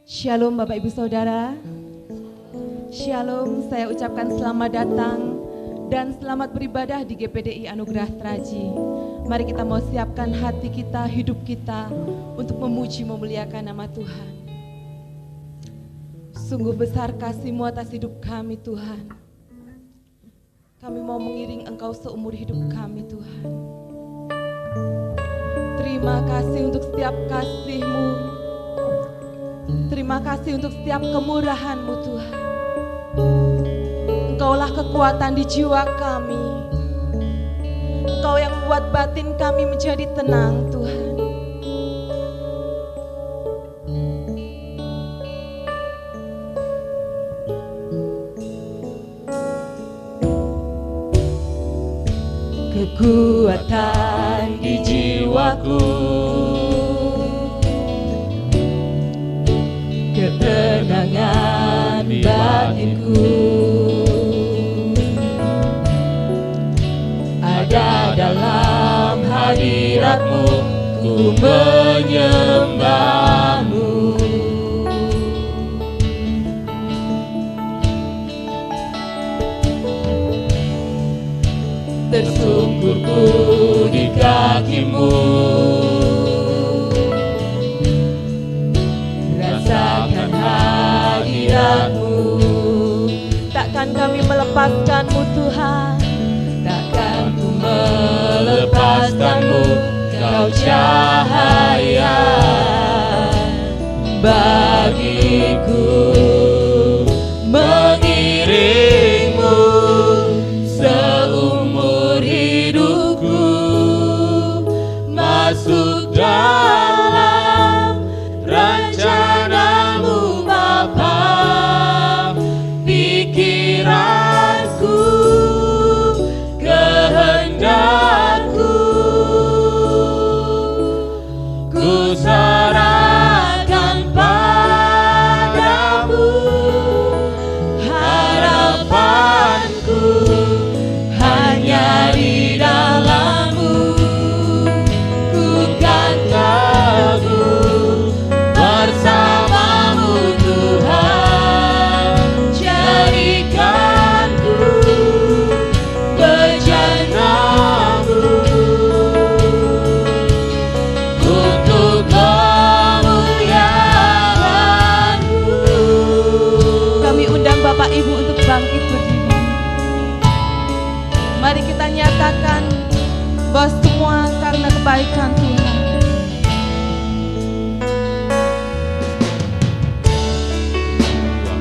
Shalom Bapak Ibu Saudara. Shalom, saya ucapkan selamat datang dan selamat beribadah di GPDI Anugerah Traji. Mari kita mau siapkan hati kita, hidup kita untuk memuji memuliakan nama Tuhan. Sungguh besar kasih-Mu atas hidup kami Tuhan. Kami mau mengiring Engkau seumur hidup kami Tuhan. Terima kasih untuk setiap kasih-Mu. Terima kasih untuk setiap kemurahan-Mu Tuhan. Engkaulah kekuatan di jiwa kami. Engkau yang membuat batin kami menjadi tenang Tuhan. Kekuatan di jiwaku, ketenangan batinku, ada dalam hadirat-Mu, ku menyembah-Mu. Tersungkurku di kaki-Mu, rasakan hadirat-Mu. Takkan kami melepaskan-Mu Tuhan, takkan ku melepaskan-Mu. Kau cahaya bagiku, mengiring-Mu seumur hidupku, masuk dalam rencana-Mu Bapa. Pikiranku, kehendakku, ku serahkan padamu. Harapanku hanya di dalam-Mu, ku kan teguh bersama-Mu Tuhan. Jadikanku bejana-Mu untuk kemuliaan-Mu. Kami undang Bapak Ibu untuk bangkit berdiri. Mari kita nyatakan bahwa semua karena kebaikan Tuhan.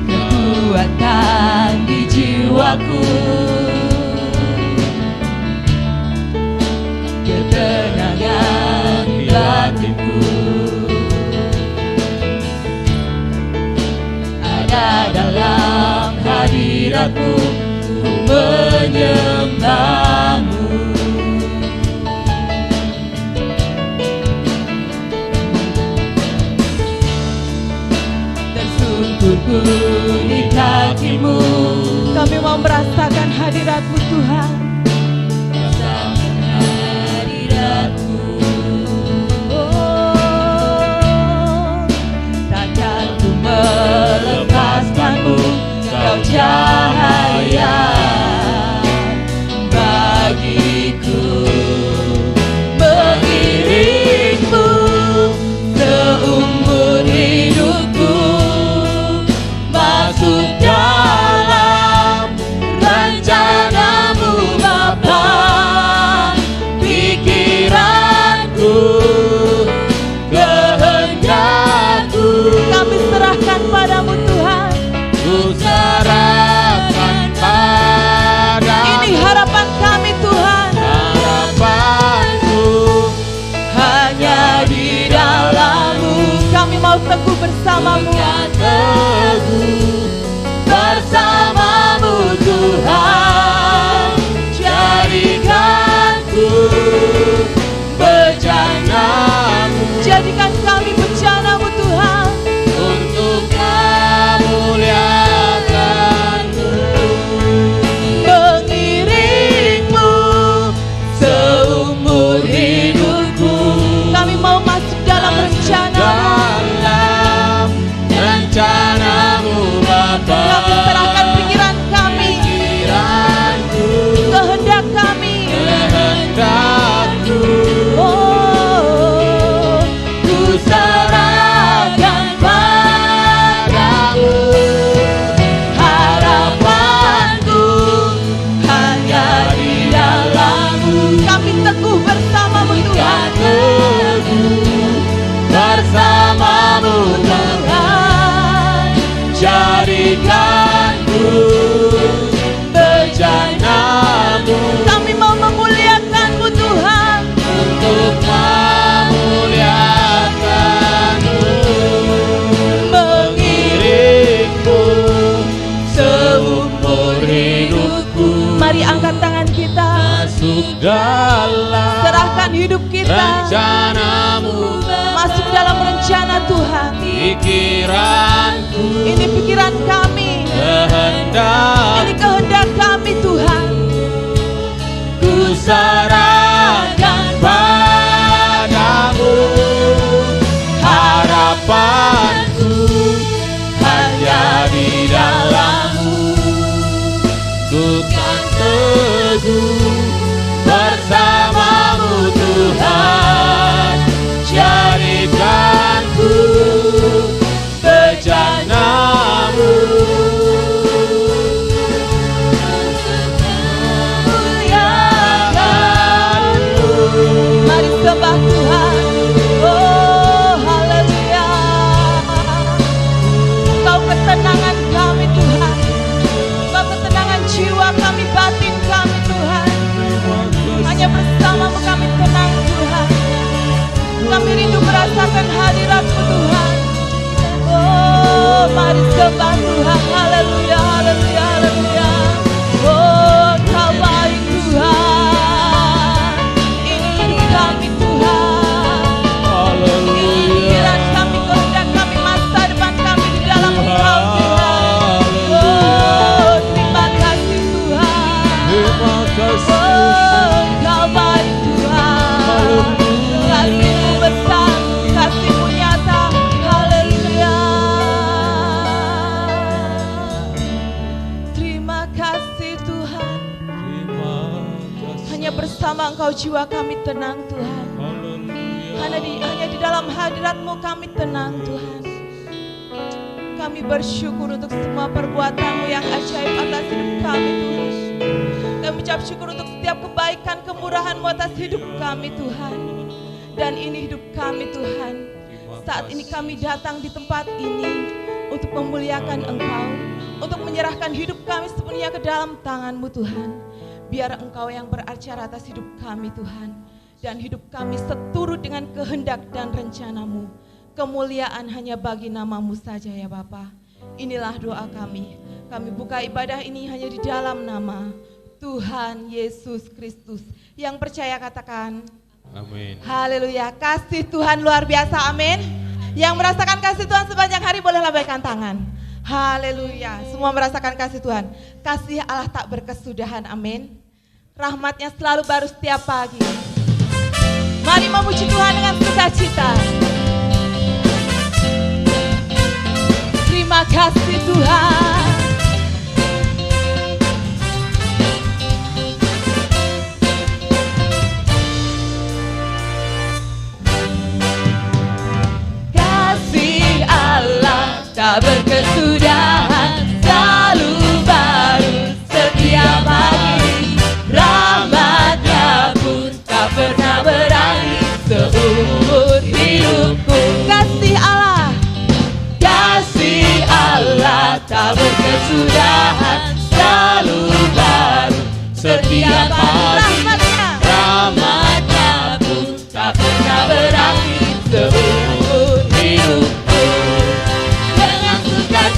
Kekuatan di jiwaku, ketenangan di batinku, ada dalam hadirat-Mu, ku menyembah-Mu. Tersungkurku di kaki-Mu, kami mau merasakan hadirat-Mu Tuhan. Rasakan hadirat-Mu, oh, takkan ku melepaskan-Mu. Kau cahaya bagiku, mengiring-Mu seumur hidupku, masuk dalam rencana-Mu Bapa. Pikiranku, kehendakku, kami serahkan padamu Tuhan. Ku serahkan padamu. Ini harapan kami Tuhan. Harapanku hanya di dalam-Mu. Kami mau teguh bersama-Mu. Teguh bersama-Mu Tuhan. Jadikanku bejana-Mu. Jadikan kami bejana-Mu Tuhan, untuk kemuliaan-Mu. Mengiring-Mu seumur hidupku, kami mau masuk dalam rencana-Mu. hidup kita. Rencanamu Masuk dalam rencana Tuhan. pikiranku, Ini pikiran kami. kehendak Ini kehendak kami Tuhan. ku serahkan padamu. Harapanku hanya di dalam-Mu. Ku kan teguh bersama-Mu Tuhan. Jadikan ku bejana-Mu. Mari sembah Tuhan. Oh haleluya. Kau ketenangan kami Tuhan. Kau ketenangan jiwa kami, batin kami Tuhan. Hanya bersama-Mu kami tenang Tuhan. Kami rindu merasakan hadirat-Mu Tuhan. Oh mari sembah Tuhan. Haleluya, haleluya, haleluya. Oh Kau baik Tuhan. Ini hidup kami Tuhan. Ini pikiran kami, kehendak kami, masa depan kami di dalam Engkau Tuhan. Oh terima kasih Tuhan. Oh Kau baik Tuhan. Kasih-Mu besar, kasih-Mu nyata. Haleluya. Terima kasih Tuhan. Hanya bersama Engkau jiwa kami tenang Tuhan. Hanya di dalam hadirat-Mu kami tenang Tuhan. Kami bersyukur untuk semua perbuatan-Mu yang ajaib atas hidup kami Tuhan. Kami ucap syukur untuk setiap kebaikan kemurahan-Mu atas hidup kami Tuhan. Dan ini hidup kami Tuhan. Saat ini kami datang di tempat ini untuk memuliakan Engkau, untuk menyerahkan hidup kami sepenuhnya ke dalam tangan-Mu Tuhan. Biar Engkau yang beracara atas hidup kami Tuhan. Dan hidup kami seturut dengan kehendak dan rencana-Mu. Kemuliaan hanya bagi nama-Mu saja ya Bapa. Inilah doa kami. Kami buka ibadah ini hanya di dalam nama Tuhan Yesus Kristus. Yang percaya katakan Amin. haleluya. Kasih Tuhan luar biasa, amin. Yang merasakan kasih Tuhan sepanjang hari boleh lambaikan tangan. Haleluya. Semua merasakan kasih Tuhan. Kasih Allah tak berkesudahan, amin. Rahmatnya selalu baru setiap pagi. Mari memuji Tuhan dengan sukacita. Terima kasih Tuhan. Kasih Allah tak berkesudahan, selalu baru setiap hari. Rahmatnya pun tak pernah berakhir seumur hidupku. Kasih Allah tak berkesudahan, selalu baru setiap hari. Rahmatnya pun tak pernah berakhir seumur hidupku. Dengan sukacita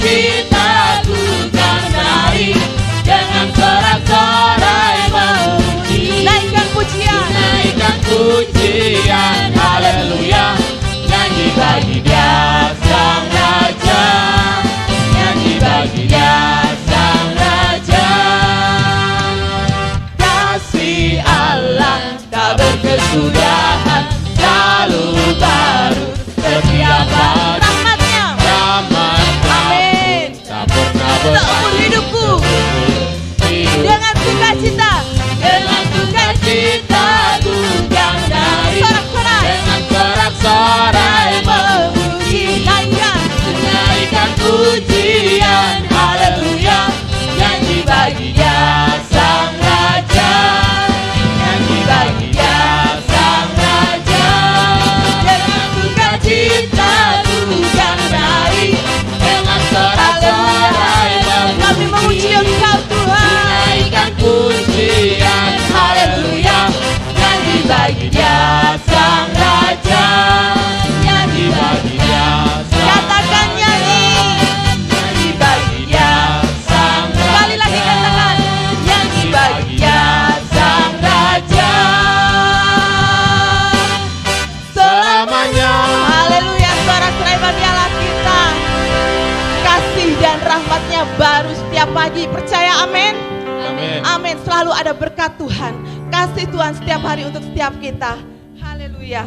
pagi. Percaya amin? Amin. Amin. Selalu ada berkat Tuhan, kasih Tuhan setiap hari untuk setiap kita. Haleluya.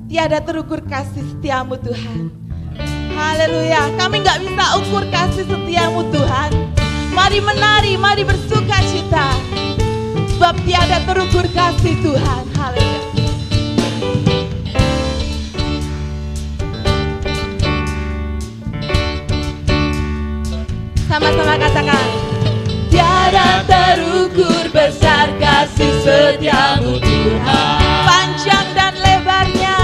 Tiada terukur kasih setiamu Tuhan. Haleluya. Kami gak bisa ukur kasih setiamu Tuhan. Mari menari, mari bersuka cita. Sebab tiada terukur kasih Tuhan. Haleluya. Sama-sama katakan. Tiada terukur besar kasih setiamu Tuhan. Panjang dan lebarnya,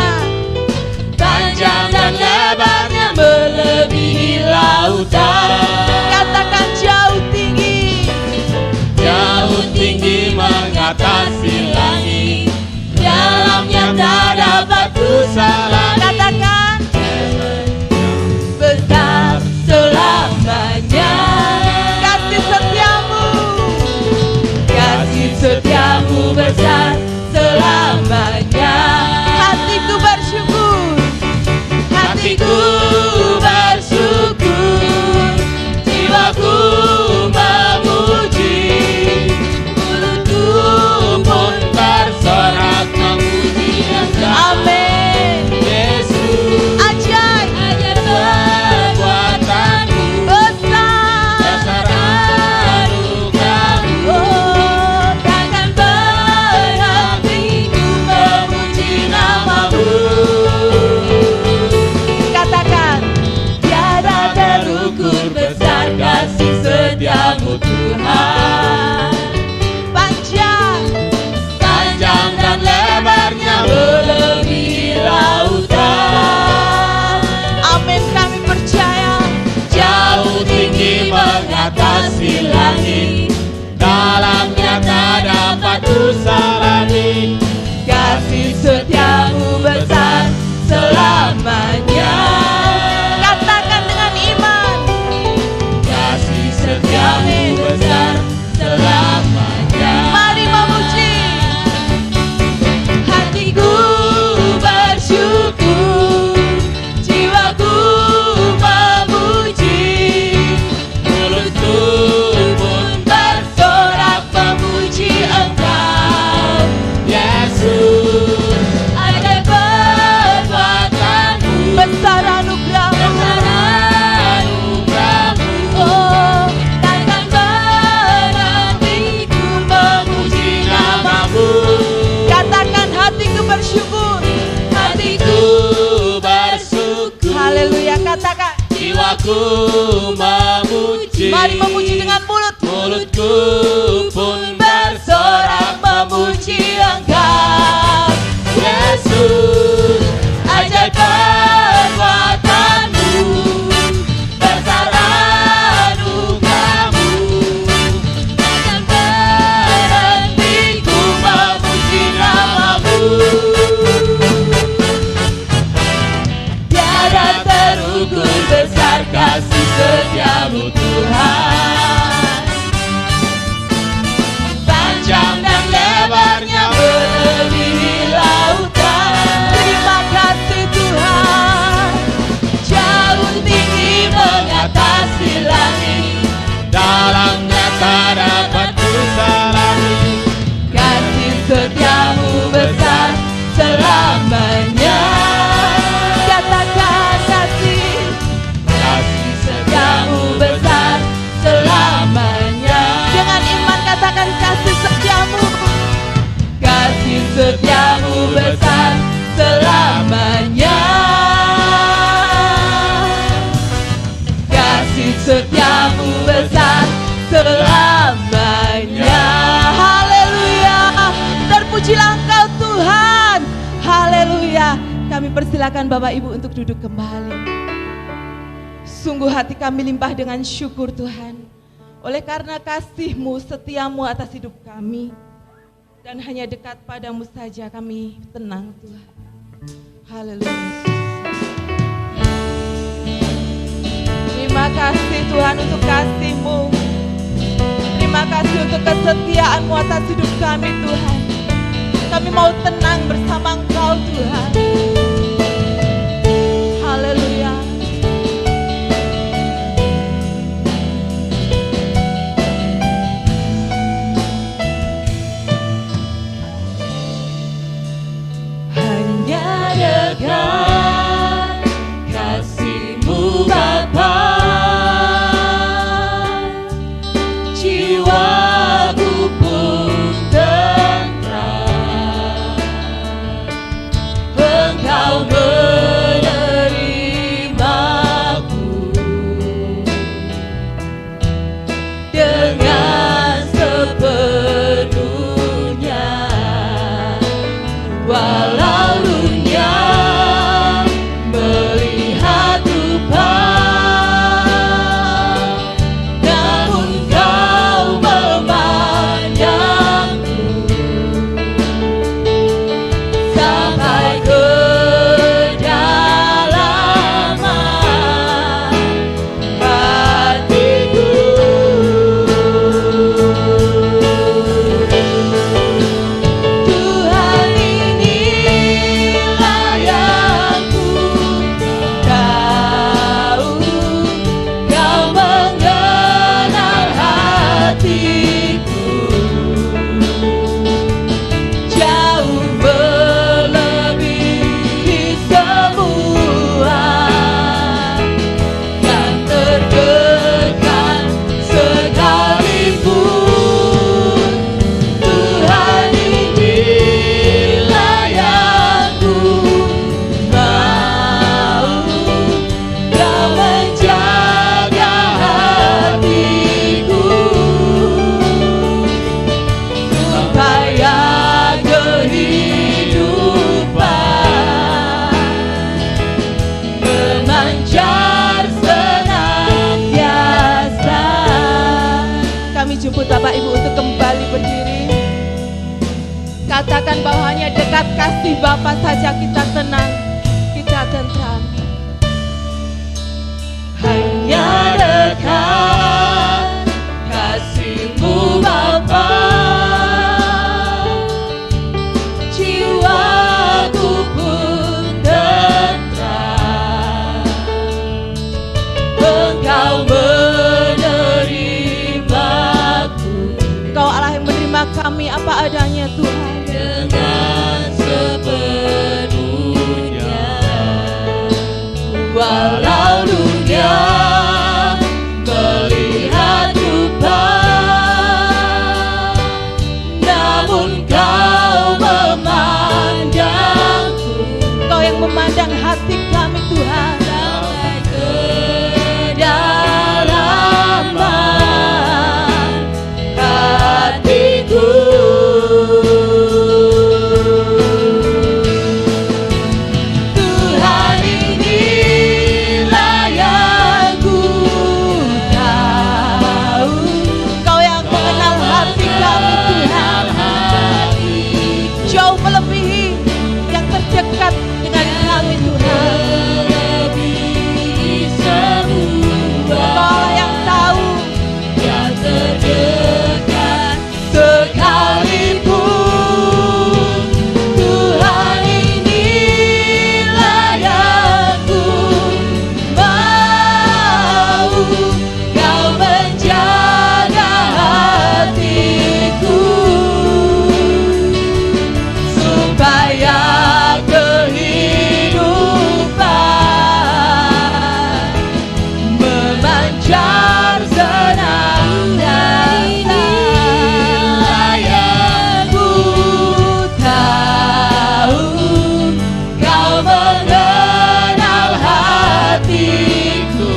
panjang dan lebarnya melebihi lautan. Katakan jauh tinggi, Jauh tinggi mengatasi langit, dalamnya tak dapat kusalah. katakan besar selamanya. Kasih setiamu, kasih setiamu besar selamanya. Hatiku bersyukur, hatiku bersyukur, jiwaku memuji, mulutku pun Bersorak memuji Engkau, amin. Yesus. Ajaib, Kekuatanmu besar, besar anugerahmu, oh takkan berhenti ku memuji namamu. Katakan, tiada terukur besar kasih setiamu Tuhan. Panjang, panjang dan lebarnya melebihi lautan. Amin, kami percaya. jauh tinggi mengatasi langit, dalamnya tak dapat kusalani. Kasih setiamu besar selamanya. Katakan dengan iman. Kasih setiamu besar selamanya. Mari memuji. Hatiku bersyukur, jiwaku memuji, Mulutku pun bersorak memuji Engkau. Yesus. Ada kekuatanmu, besar anugerahmu, oh takkan berhenti ku memuji namamu. Katakan hatiku bersyukur, hatiku Bersyukur, haleluya. Katakan jiwaku memuji, mari memuji dengan mulut, mulutku pun bersorak memuji Engkau. Yesus. Ajaib kekuatanmu, besar anugerahmu, takkan berhenti ku memuji namamu. Tiada terukur besar kasih setiamu Tuhan. Panjang dan lebarnya melebihi lautan. Terima kasih Tuhan. Jauh tinggi mengatasi langit, Dalamnya tak dapat kusalani. kasih setiamu besar selamanya. Katakan kasih, Kasih setiamu besar selamanya. Dengan iman katakan kasih setiamu, kasih setiamu besar selamanya. Kasih setiamu besar selamanya. Haleluya. Terpujilah Engkau Tuhan. Haleluya. Kami persilakan Bapak Ibu untuk duduk kembali. Sungguh hati kami limpah dengan syukur Tuhan. Oleh karena kasih-Mu, setiamu atas hidup kami. Dan hanya dekat padamu saja kami tenang Tuhan. Haleluya. Terima kasih Tuhan untuk kasih-Mu. Terima kasih untuk kesetiaan-Mu atas hidup kami Tuhan. Kami mau tenang bersama Engkau Tuhan. Haleluya. menuntut Bapak Ibu untuk kembali berdiri. Katakan bahwa hanya dekat kasih Bapa saja kita tenang, kita tentram. Hanya dekat kasih-Mu Bapa, jiwaku pun tentram. Engkau menerimaku, Engkau Allah yang menerima kami apa adanya Tuhan. dengan sepenuhnya. Walau dunia melihat rupa, namun Kau memandangku Engkau yang memandang hati kami Tuhan. sampai kedalaman hatiku. Tuhan, inilah yang ku tahu. Engkau yang mengenal hati kami Tuhan. Jauh melebihi yang terdekat dengan kami Tuhan. Melebihi semua Engkau yang tahu yang terdekat sekalipun. Tuhan, inilah yang ku mau. Kau menjaga hatiku supaya kehidupan memancar senangnya. Inilah yang ku tahu, Kau mengenal hatiku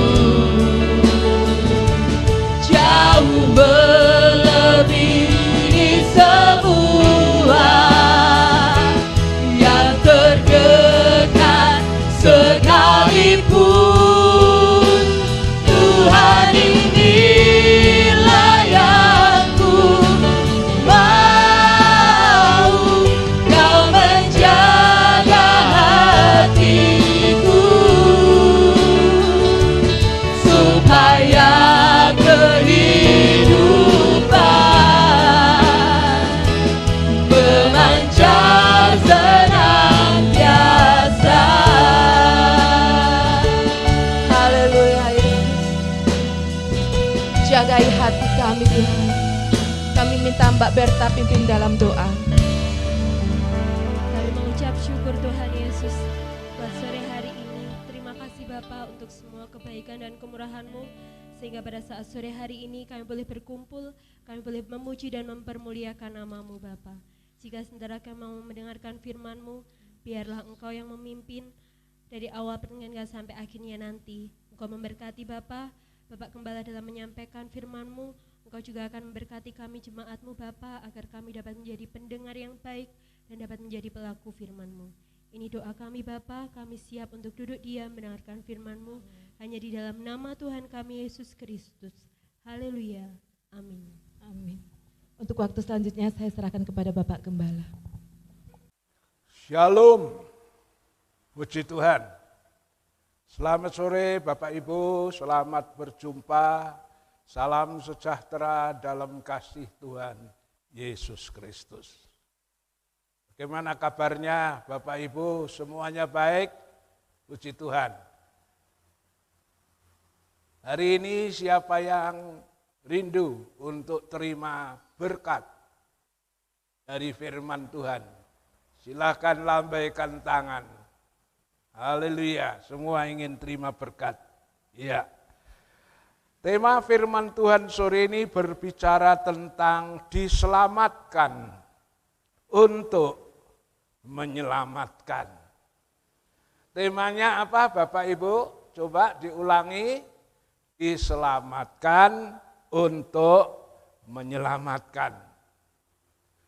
jauh melebihi semua yang terdekat sekalipun. Tuhan, inilah yang ku mau. Kau menjaga hatiku supaya kehidupan memancar senantiasa. haleluya Yesus. Jagai hati kami Tuhan. Kami minta Mbak Berta pimpin dalam doa. Kami mengucap syukur Tuhan Yesus buat sore hari ini. Terima kasih Bapa untuk semua kebaikan dan kemurahan-Mu, sehingga pada saat sore hari ini kami boleh berkumpul, kami boleh memuji dan mempermuliakan nama-Mu Bapa. Jika sementara kami mau mendengarkan firman-Mu, biarlah Engkau yang memimpin dari awal pertengahan sampai akhirnya nanti. Engkau memberkati Bapa Gembala dalam menyampaikan firman-Mu. Engkau juga akan memberkati kami jemaat-Mu Bapa, agar kami dapat menjadi pendengar yang baik dan dapat menjadi pelaku firman-Mu. Ini doa kami Bapa, kami siap untuk duduk diam mendengarkan firman-Mu hanya di dalam nama Tuhan kami Yesus Kristus. Haleluya. Amin. Amin. Untuk waktu selanjutnya saya serahkan kepada Bapak Gembala. Shalom, puji Tuhan. Selamat sore Bapak Ibu, selamat berjumpa. Salam sejahtera dalam kasih Tuhan Yesus Kristus. Bagaimana kabarnya Bapak Ibu, semuanya baik? Puji Tuhan. Hari ini siapa yang rindu untuk terima berkat dari firman Tuhan? Silakan lambaikan tangan. Haleluya, semua ingin terima berkat. Ya. Tema firman Tuhan sore ini berbicara tentang diselamatkan untuk menyelamatkan. Temanya apa Bapak Ibu? Coba diulangi. Diselamatkan untuk menyelamatkan.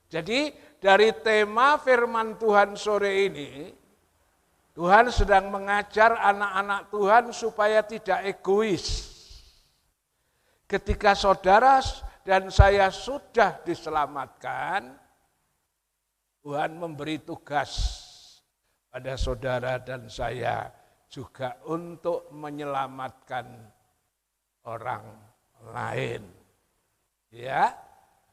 Jadi dari tema firman Tuhan sore ini, Tuhan sedang mengajar anak-anak Tuhan supaya tidak egois. Ketika saudara dan saya sudah diselamatkan, Tuhan memberi tugas pada saudara dan saya juga untuk menyelamatkan orang lain. Ya,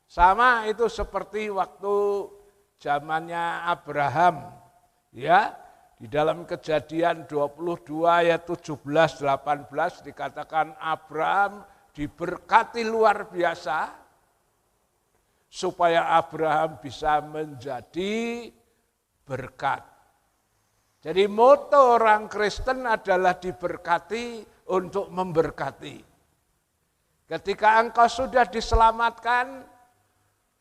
sama itu seperti waktu zamannya Abraham. Ya, di dalam Kejadian 22 ayat 17-18 dikatakan Abraham diberkati luar biasa supaya Abraham bisa menjadi berkat. Jadi moto orang Kristen adalah diberkati untuk memberkati. Ketika engkau sudah diselamatkan,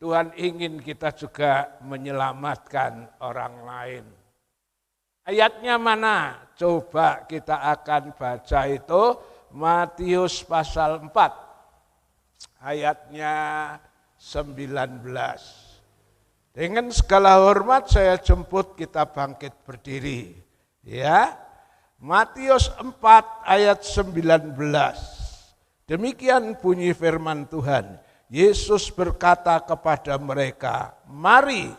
Tuhan ingin kita juga menyelamatkan orang lain. Ayatnya mana? Coba kita akan baca itu Matius pasal 4, ayatnya 19. Dengan segala hormat saya jemput kita bangkit berdiri. Ya, Matius 4 ayat 19. Demikian bunyi firman Tuhan. Yesus berkata kepada mereka, mari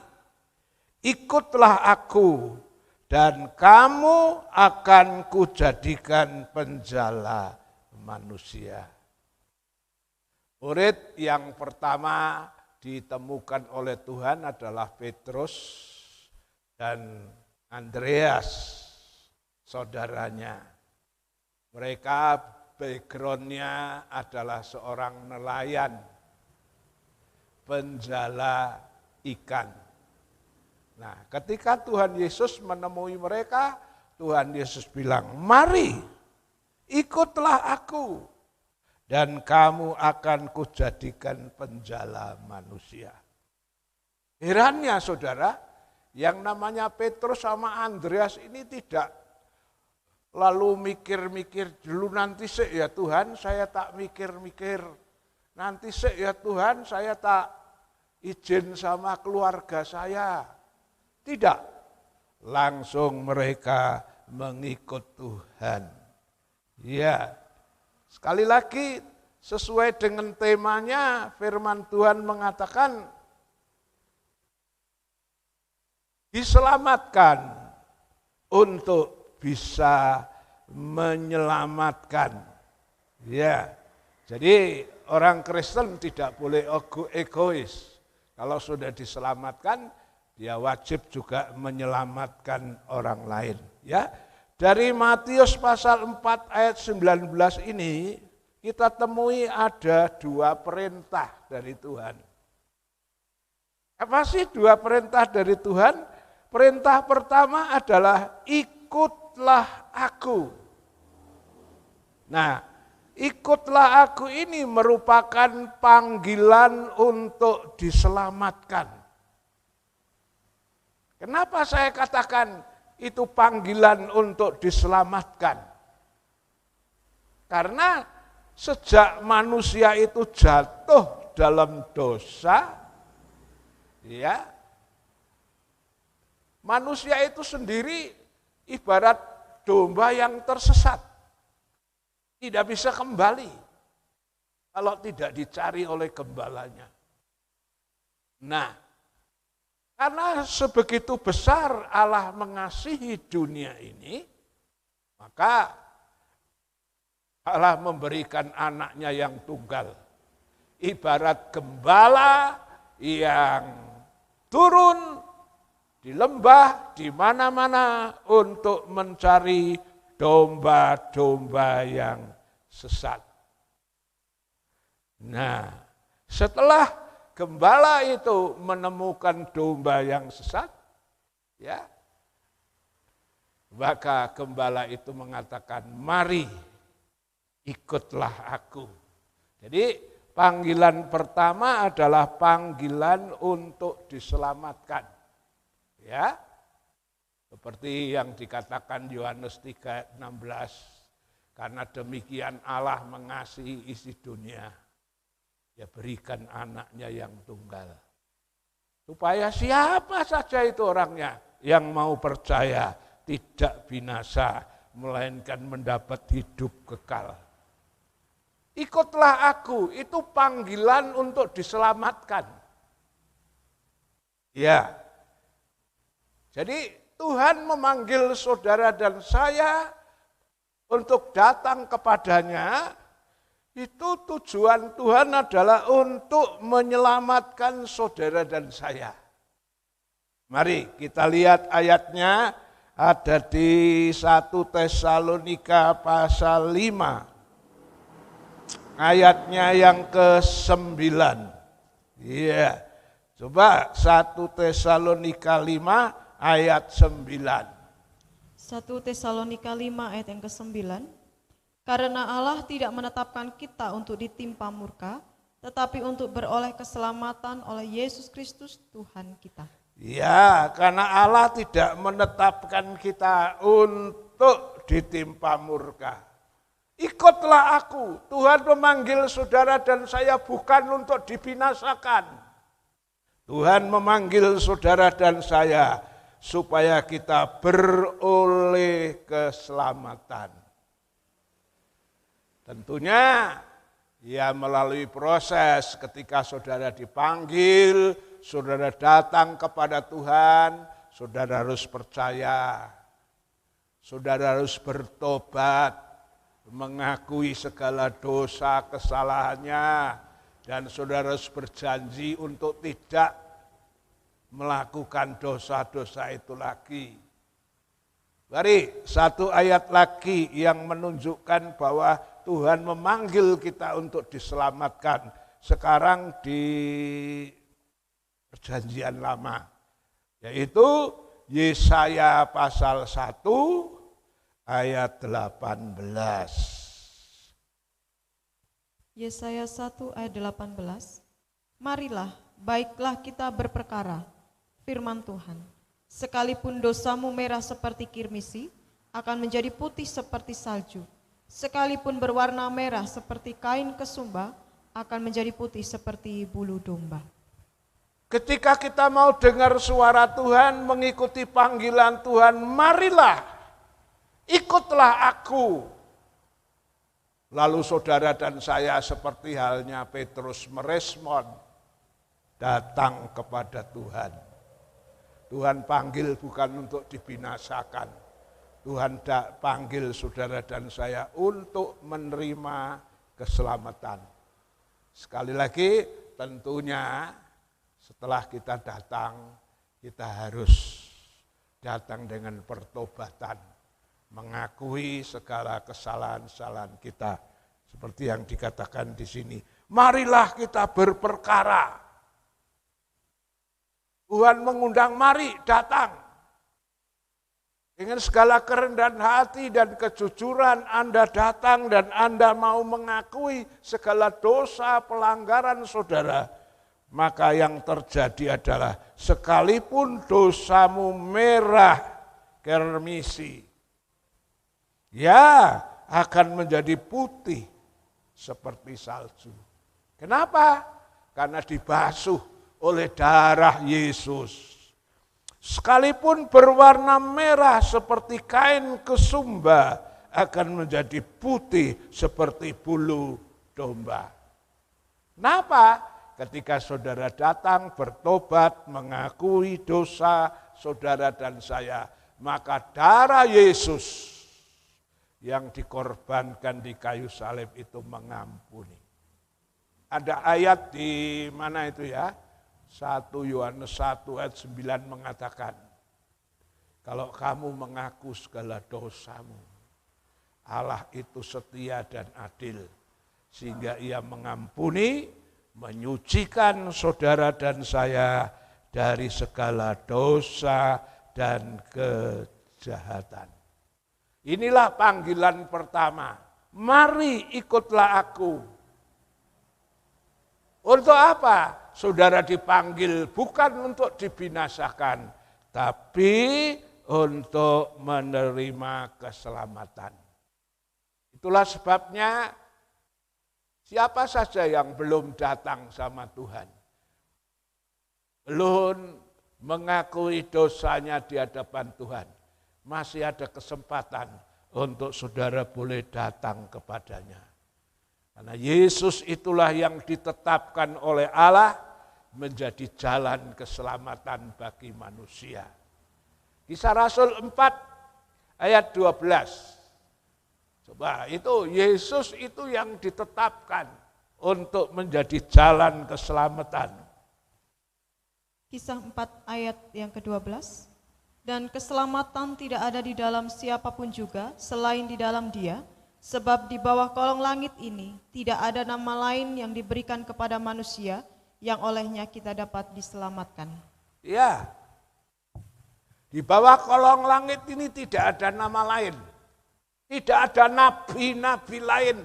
ikutlah aku dan kamu akan kujadikan penjala manusia. Murid yang pertama ditemukan oleh Tuhan adalah Petrus dan Andreas, saudaranya. Mereka background-nya adalah seorang nelayan, penjala ikan. Nah, ketika Tuhan Yesus menemui mereka, Tuhan Yesus bilang, mari ikutlah aku dan kamu akan kujadikan penjala manusia. Herannya saudara, yang namanya Petrus sama Andreas ini tidak lalu mikir-mikir dulu nanti sih ya Tuhan, saya tak mikir-mikir. Nanti sih ya Tuhan, saya tak izin sama keluarga saya. Tidak. Langsung mereka mengikut Tuhan. Ya. Sekali lagi sesuai dengan temanya firman Tuhan mengatakan diselamatkan untuk bisa menyelamatkan. Ya. Jadi orang Kristen tidak boleh egois. Kalau sudah diselamatkan, dia wajib juga menyelamatkan orang lain. Ya. Dari Matius pasal 4 ayat 19 ini kita temui ada dua perintah dari Tuhan. Apa sih dua perintah dari Tuhan? Perintah pertama adalah ikutlah aku. Nah, ikutlah aku ini merupakan panggilan untuk diselamatkan. Kenapa saya katakan itu panggilan untuk diselamatkan? Karena sejak manusia itu jatuh dalam dosa, ya, manusia itu sendiri ibarat domba yang tersesat. Tidak bisa kembali kalau tidak dicari oleh gembalanya. Nah, karena sebegitu besar Allah mengasihi dunia ini, maka Allah memberikan anaknya yang tunggal. Ibarat gembala yang turun di lembah, di mana-mana untuk mencari domba-domba yang sesat. Nah, setelah gembala itu menemukan domba yang sesat, ya, maka gembala itu mengatakan, mari ikutlah aku. Jadi panggilan pertama adalah panggilan untuk diselamatkan. Ya, seperti yang dikatakan Yohanes 3:16, karena demikian Allah mengasihi isi dunia, ya berikan anaknya yang tunggal. Supaya siapa saja itu orangnya yang mau percaya tidak binasa, melainkan mendapat hidup kekal. ikutlah aku, itu panggilan untuk diselamatkan. Ya, jadi Tuhan memanggil saudara dan saya untuk datang kepadanya, itu tujuan Tuhan adalah untuk menyelamatkan saudara dan saya. Mari kita lihat ayatnya, ada di 1 Tesalonika pasal 5. Ayatnya yang ke-9. Iya. Coba 1 Tesalonika 5 ayat 9. 1 Tesalonika 5 ayat yang ke-9. Karena Allah tidak menetapkan kita untuk ditimpa murka, tetapi untuk beroleh keselamatan oleh Yesus Kristus Tuhan kita. Ya, karena Allah tidak menetapkan kita untuk ditimpa murka. Ikutlah aku. Tuhan memanggil saudara dan saya bukan untuk dibinasakan. Tuhan memanggil saudara dan saya supaya kita beroleh keselamatan. Tentunya ya melalui proses ketika saudara dipanggil, saudara datang kepada Tuhan, saudara harus percaya, saudara harus bertobat, mengakui segala dosa kesalahannya, dan saudara harus berjanji untuk tidak melakukan dosa-dosa itu lagi. Mari satu ayat lagi yang menunjukkan bahwa Tuhan memanggil kita untuk diselamatkan. Sekarang di Perjanjian Lama, yaitu Yesaya pasal 1 ayat 18. Yesaya 1 ayat 18. Marilah, baiklah kita berperkara, firman Tuhan. Sekalipun dosamu merah seperti kirmisi, akan menjadi putih seperti salju. Sekalipun berwarna merah seperti kain kesumba, akan menjadi putih seperti bulu domba. Ketika kita mau dengar suara Tuhan, mengikuti panggilan Tuhan, marilah, ikutlah aku. Lalu saudara dan saya seperti halnya Petrus merespon, datang kepada Tuhan. Tuhan panggil bukan untuk dibinasakan. Tuhan panggil saudara dan saya untuk menerima keselamatan. Sekali lagi tentunya setelah kita datang, kita harus datang dengan pertobatan, mengakui segala kesalahan-kesalahan kita. Seperti yang dikatakan di sini, marilah kita berperkara. Tuhan mengundang, mari datang. Dengan segala kerendahan hati dan kejujuran Anda datang dan Anda mau mengakui segala dosa pelanggaran saudara, maka yang terjadi adalah sekalipun dosamu merah kirmisi, ya akan menjadi putih seperti salju. Kenapa? Karena dibasuh oleh darah Yesus. Sekalipun berwarna merah seperti kain kesumba, akan menjadi putih seperti bulu domba. Kenapa? Ketika saudara datang bertobat, mengakui dosa saudara dan saya, maka darah Yesus yang dikorbankan di kayu salib itu mengampuni. Ada ayat di mana itu ya? 1 Yohanes 1 ayat 9 mengatakan, kalau kamu mengaku segala dosamu, Allah itu setia dan adil, sehingga ia mengampuni, menyucikan saudara dan saya dari segala dosa dan kejahatan. Inilah panggilan pertama, mari ikutlah aku. Untuk apa? Saudara dipanggil bukan untuk dibinasakan, tapi untuk menerima keselamatan. Itulah sebabnya siapa saja yang belum datang sama Tuhan, belum mengakui dosanya di hadapan Tuhan, masih ada kesempatan untuk saudara boleh datang kepadanya. Karena Yesus itulah yang ditetapkan oleh Allah menjadi jalan keselamatan bagi manusia. Kisah Rasul 4 ayat 12. Coba itu Yesus itu yang ditetapkan untuk menjadi jalan keselamatan. Kisah 4 ayat yang ke-12. Dan keselamatan tidak ada di dalam siapapun juga selain di dalam Dia, sebab di bawah kolong langit ini tidak ada nama lain yang diberikan kepada manusia yang olehnya kita dapat diselamatkan. Ya, di bawah kolong langit ini tidak ada nama lain. Tidak ada nabi-nabi lain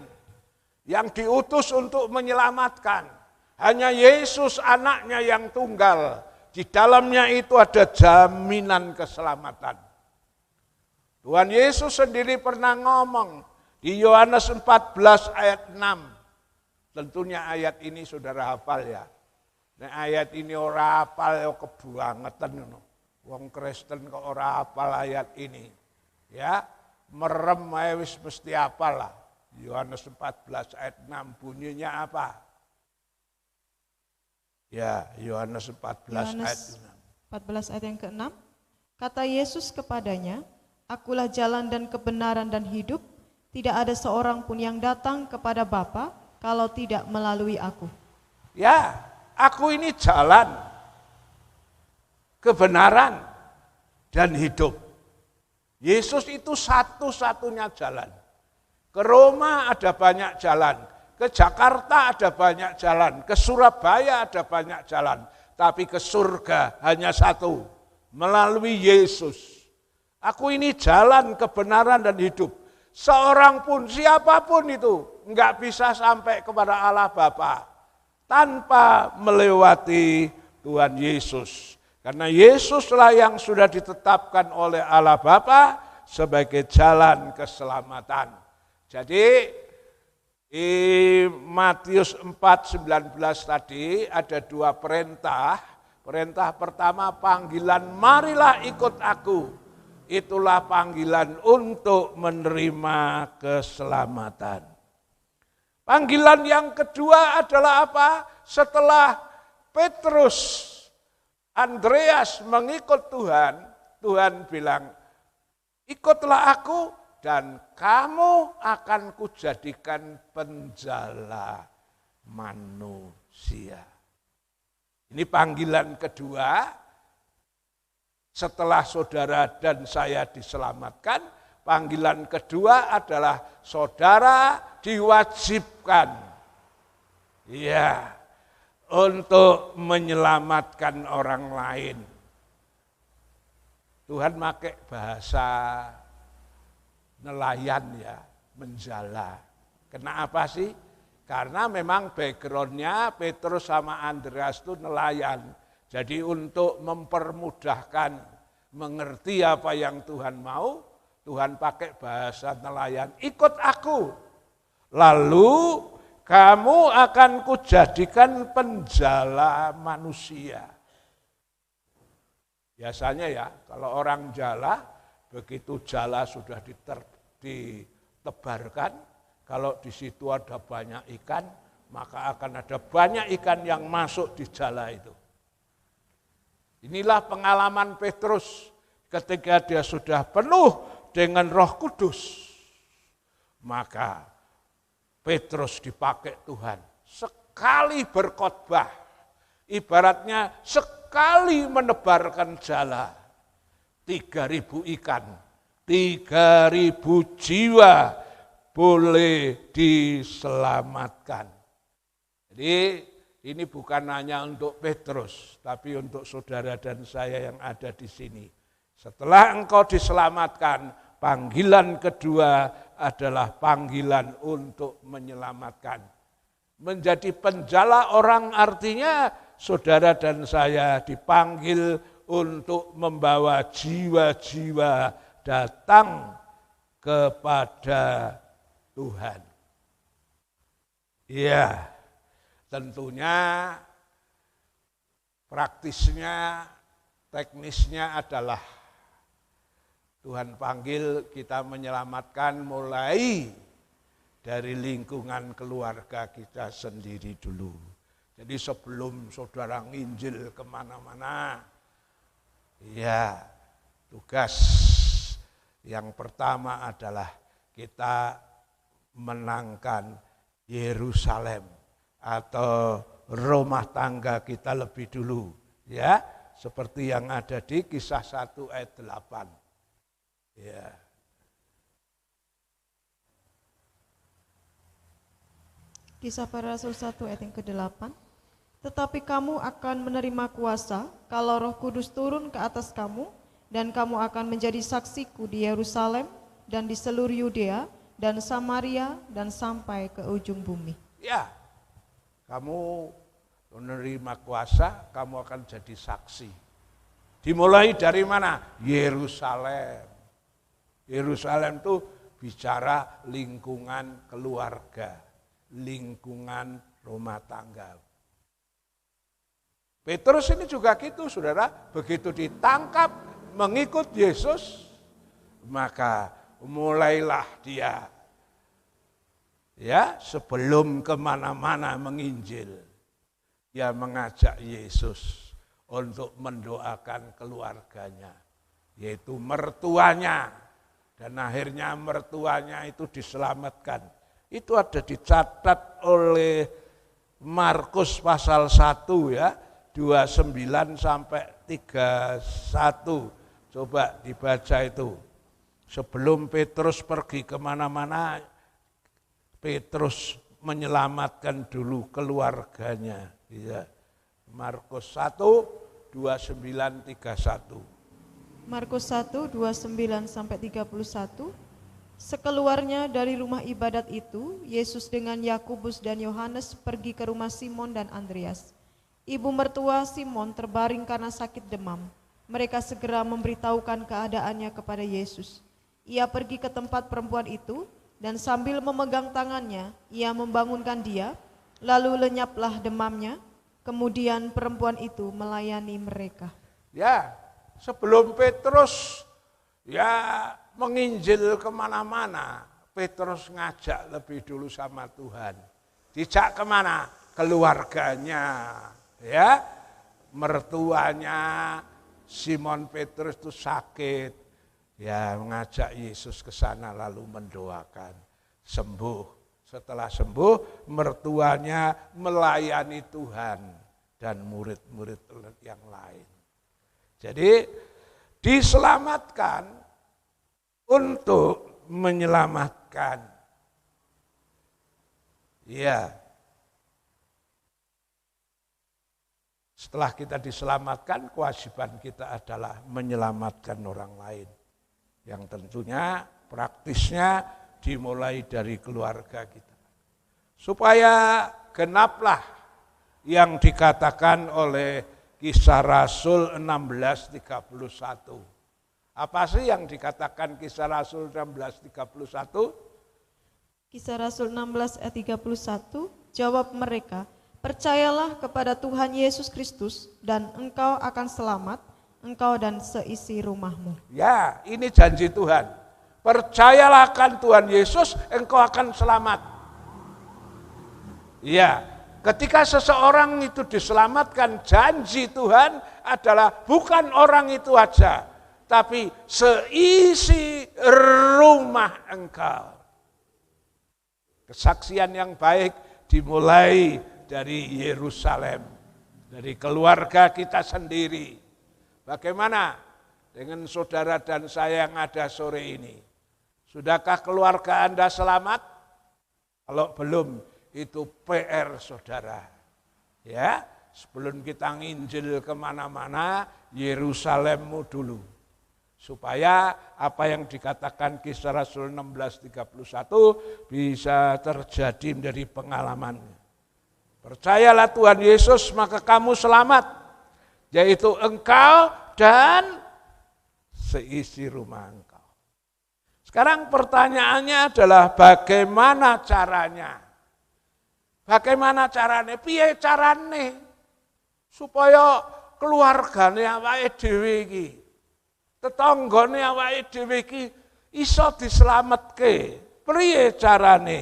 yang diutus untuk menyelamatkan. Hanya Yesus anaknya yang tunggal. Di dalamnya itu ada jaminan keselamatan. Tuhan Yesus sendiri pernah ngomong di Yohanes 14 ayat 6. Tentunya ayat ini saudara hafal ya. Nah, ayat ini ora hafal ya kebangetan. Wong Kristen kok ora hafal ayat ini. Ya, merem ae wis mesti hafal lah. Yohanes 14 ayat 6 bunyinya apa? Ya, Yohanes 14 ayat 6. 14 ayat yang ke-6. Kata Yesus kepadanya, Akulah jalan dan kebenaran dan hidup. Tidak ada seorang pun yang datang kepada Bapa kalau tidak melalui aku. Ya, aku ini jalan, kebenaran, dan hidup. Yesus itu satu-satunya jalan. Ke Roma ada banyak jalan, ke Jakarta ada banyak jalan, ke Surabaya ada banyak jalan. Tapi ke surga hanya satu, melalui Yesus. Aku ini jalan, kebenaran, dan hidup. Seorang pun, siapapun itu, enggak bisa sampai kepada Allah Bapa tanpa melewati Tuhan Yesus. Karena Yesuslah yang sudah ditetapkan oleh Allah Bapa sebagai jalan keselamatan. Jadi di Matius 4:19 tadi ada dua perintah. Perintah pertama panggilan, marilah ikut aku. Itulah panggilan untuk menerima keselamatan. Panggilan yang kedua adalah apa? Setelah Petrus, Andreas mengikut Tuhan, Tuhan bilang, ikutlah aku dan kamu akan kujadikan penjala manusia. Ini panggilan kedua. Setelah saudara dan saya diselamatkan, panggilan kedua adalah saudara diwajibkan ya untuk menyelamatkan orang lain. Tuhan pakai bahasa nelayan ya, menjala. Kenapa sih? Karena memang backgroundnya Petrus sama Andreas itu nelayan. Jadi untuk mempermudahkan mengerti apa yang Tuhan mau, Tuhan pakai bahasa nelayan. Ikut aku, lalu kamu akan kujadikan penjala manusia. Biasanya ya, kalau orang jala, begitu jala sudah ditebarkan, kalau di situ ada banyak ikan, maka akan ada banyak ikan yang masuk di jala itu. Inilah pengalaman Petrus ketika dia sudah penuh dengan Roh Kudus. Maka Petrus dipakai Tuhan sekali berkhotbah, ibaratnya sekali menebarkan jala, 3.000 ikan, 3.000 jiwa boleh diselamatkan. Jadi ini bukan hanya untuk Petrus, tapi untuk saudara dan saya yang ada di sini. Setelah engkau diselamatkan, panggilan kedua adalah panggilan untuk menyelamatkan. Menjadi penjala orang artinya saudara dan saya dipanggil untuk membawa jiwa-jiwa datang kepada Tuhan. Iya. Tentunya praktisnya, teknisnya adalah Tuhan panggil kita menyelamatkan mulai dari lingkungan keluarga kita sendiri dulu. Jadi sebelum saudara nginjil kemana-mana, ya tugas yang pertama adalah kita menangkan Yerusalem atau rumah tangga kita lebih dulu, ya, seperti yang ada di Kisah 1 ayat 8. Ya. Kisah Para Rasul 1 ayat yang ke-8. Tetapi kamu akan menerima kuasa kalau Roh Kudus turun ke atas kamu, dan kamu akan menjadi saksiku di Yerusalem dan di seluruh Yudea dan Samaria dan sampai ke ujung bumi. Ya, kamu menerima kuasa, kamu akan jadi saksi. Dimulai dari mana? Yerusalem. Yerusalem itu bicara lingkungan keluarga, lingkungan rumah tangga. Petrus ini juga gitu, saudara. Begitu ditangkap mengikut Yesus, maka mulailah dia, ya, sebelum kemana-mana menginjil, dia mengajak Yesus untuk mendoakan keluarganya, yaitu mertuanya, dan akhirnya mertuanya itu diselamatkan. Itu ada dicatat oleh Markus pasal 1 ya, 29 sampai 31. Coba dibaca itu. Sebelum Petrus pergi kemana-mana, Petrus menyelamatkan dulu keluarganya. Ya. Markus 1, 29, 31. Markus 1, 29 sampai 31. Sekeluarnya dari rumah ibadat itu, Yesus dengan Yakobus dan Yohanes pergi ke rumah Simon dan Andreas. Ibu mertua Simon terbaring karena sakit demam. Mereka segera memberitahukan keadaannya kepada Yesus. Ia pergi ke tempat perempuan itu, dan sambil memegang tangannya, ia membangunkan dia, lalu lenyaplah demamnya. Kemudian perempuan itu melayani mereka. Ya, sebelum Petrus ya menginjil kemana-mana, Petrus ngajak lebih dulu sama Tuhan. Dijak kemana? Keluarganya, ya, mertuanya Simon Petrus itu sakit, ya, mengajak Yesus ke sana lalu mendoakan, sembuh. Setelah sembuh, mertuanya melayani Tuhan dan murid-murid yang lain. Jadi diselamatkan untuk menyelamatkan. Ya. Setelah kita diselamatkan, kewajiban kita adalah menyelamatkan orang lain. Yang tentunya praktisnya dimulai dari keluarga kita. Supaya genaplah yang dikatakan oleh Kisah Rasul 16:31. Apa sih yang dikatakan Kisah Rasul 16:31? Kisah Rasul 16 ayat 31, jawab mereka, percayalah kepada Tuhan Yesus Kristus dan engkau akan selamat, engkau dan seisi rumahmu. Ya, ini janji Tuhan. Percayalah akan Tuhan Yesus, engkau akan selamat. Ya, ketika seseorang itu diselamatkan, janji Tuhan adalah bukan orang itu aja, tapi seisi rumah engkau. Kesaksian yang baik dimulai dari Yerusalem, dari keluarga kita sendiri. Bagaimana dengan saudara dan saya yang ada sore ini? Sudahkah keluarga Anda selamat? Kalau belum, itu PR saudara. Ya, sebelum kita nginjil kemana-mana, Yerusalemmu dulu. Supaya apa yang dikatakan Kisah Rasul 16:31 bisa terjadi dari pengalaman. Percayalah Tuhan Yesus, maka kamu selamat, yaitu engkau dan seisi rumah engkau. Sekarang pertanyaannya adalah bagaimana caranya? Bagaimana caranya? Piye carane supaya keluargane awake dhewe iki, tetanggane awake dhewe iki iso dislametke? Piye carane?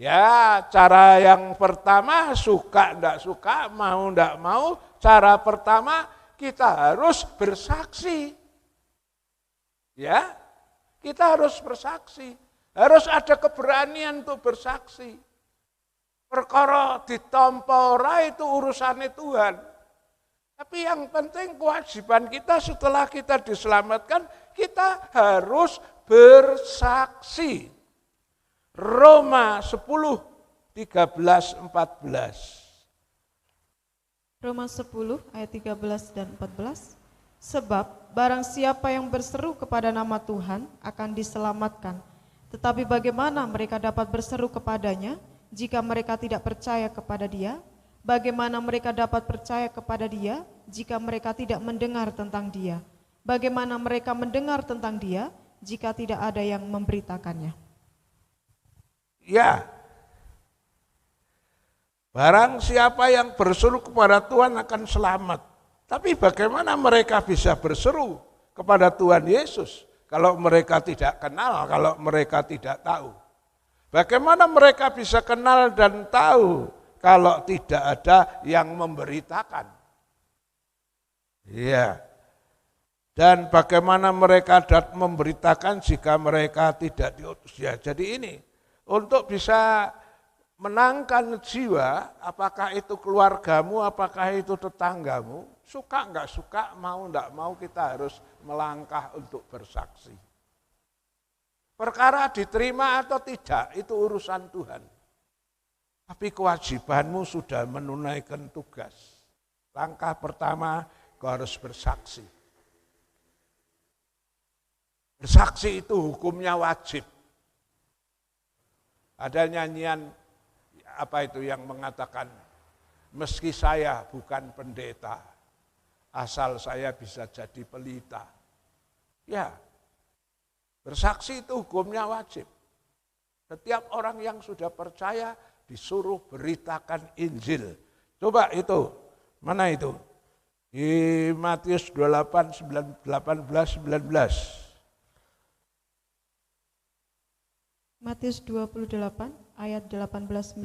Ya, cara yang pertama suka enggak suka, mau enggak mau, cara pertama kita harus bersaksi. Ya, kita harus bersaksi. Harus ada keberanian untuk bersaksi. Perkara ditampa ora itu urusannya Tuhan. Tapi yang penting kewajiban kita setelah kita diselamatkan, kita harus bersaksi. Roma 10, 13, 14. Roma 10 ayat 13 dan 14. Sebab barang siapa yang berseru kepada nama Tuhan akan diselamatkan. Tetapi bagaimana mereka dapat berseru kepadanya jika mereka tidak percaya kepada Dia? Bagaimana mereka dapat percaya kepada Dia jika mereka tidak mendengar tentang Dia? Bagaimana mereka mendengar tentang Dia jika tidak ada yang memberitakannya? Ya, barang siapa yang berseru kepada Tuhan akan selamat. Tapi bagaimana mereka bisa berseru kepada Tuhan Yesus kalau mereka tidak kenal, kalau mereka tidak tahu? Bagaimana mereka bisa kenal dan tahu kalau tidak ada yang memberitakan? Iya. Dan bagaimana mereka dapat memberitakan jika mereka tidak diutus? Ya, jadi ini untuk bisa menangkan jiwa, apakah itu keluargamu, apakah itu tetanggamu, suka enggak suka, mau enggak mau, kita harus melangkah untuk bersaksi. Perkara diterima atau tidak, itu urusan Tuhan. Tapi kewajibanmu sudah menunaikan tugas. Langkah pertama, kau harus bersaksi. Bersaksi itu hukumnya wajib. Ada nyanyian apa itu yang mengatakan, meski saya bukan pendeta, asal saya bisa jadi pelita. Ya, bersaksi itu hukumnya wajib. Setiap orang yang sudah percaya disuruh beritakan Injil. Coba itu, mana itu? Di Matius 28, 18, 19. Matius 28 ayat 18-19.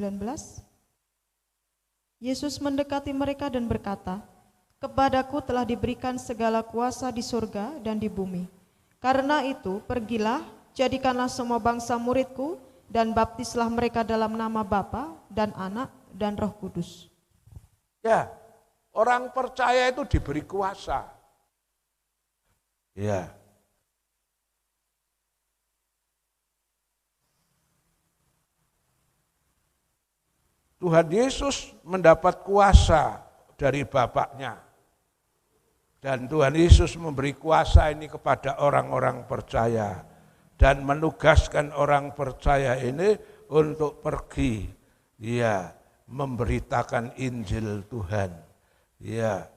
Yesus mendekati mereka dan berkata, "Kepadaku telah diberikan segala kuasa di surga dan di bumi. Karena itu pergilah, jadikanlah semua bangsa muridku dan baptislah mereka dalam nama Bapa dan Anak dan Roh Kudus." Ya, orang percaya itu diberi kuasa. Ya. Tuhan Yesus mendapat kuasa dari Bapaknya. Dan Tuhan Yesus memberi kuasa ini kepada orang-orang percaya. Dan menugaskan orang percaya ini untuk pergi. Ya, memberitakan Injil Tuhan. Ya,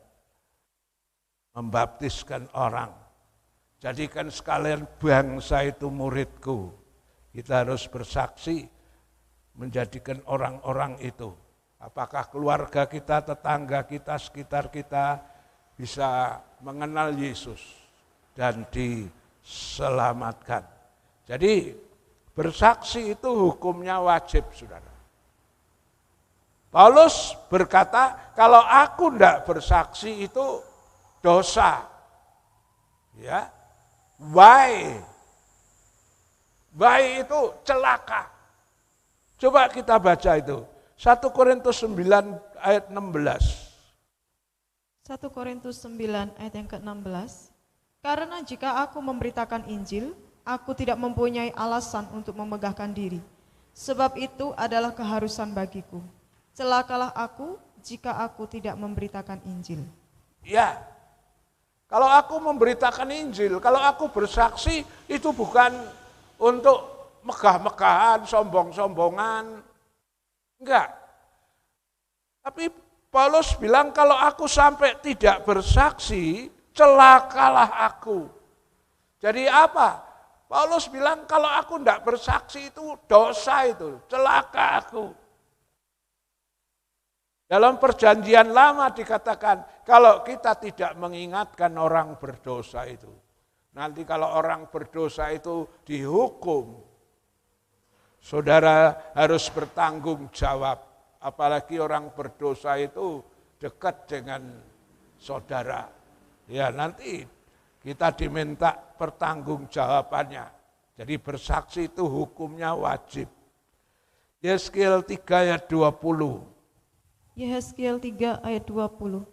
membaptiskan orang. Jadikan sekalian bangsa itu muridku. Kita harus bersaksi menjadikan orang-orang itu, apakah keluarga kita, tetangga kita, sekitar kita bisa mengenal Yesus dan diselamatkan. Jadi bersaksi itu hukumnya wajib, saudara. Paulus berkata, kalau aku tidak bersaksi itu dosa. Ya, why itu celaka. Coba kita baca itu. 1 Korintus 9 ayat 16. 1 Korintus 9 ayat yang ke-16. Karena jika aku memberitakan Injil, aku tidak mempunyai alasan untuk memegahkan diri. Sebab itu adalah keharusan bagiku. Celakalah aku jika aku tidak memberitakan Injil. Ya, kalau aku memberitakan Injil, kalau aku bersaksi, itu bukan untuk megah-megahan, sombong-sombongan. Enggak. Tapi Paulus bilang kalau aku sampai tidak bersaksi, celakalah aku. Jadi apa? Paulus bilang kalau aku tidak bersaksi itu dosa itu, celaka aku. Dalam perjanjian lama dikatakan kalau kita tidak mengingatkan orang berdosa itu, nanti kalau orang berdosa itu dihukum, saudara harus bertanggung jawab. Apalagi orang berdosa itu dekat dengan saudara. Ya nanti kita diminta pertanggungjawabannya. Jadi bersaksi itu hukumnya wajib. Yehezkiel 3 ayat 20. Yehezkiel 3 ayat 20.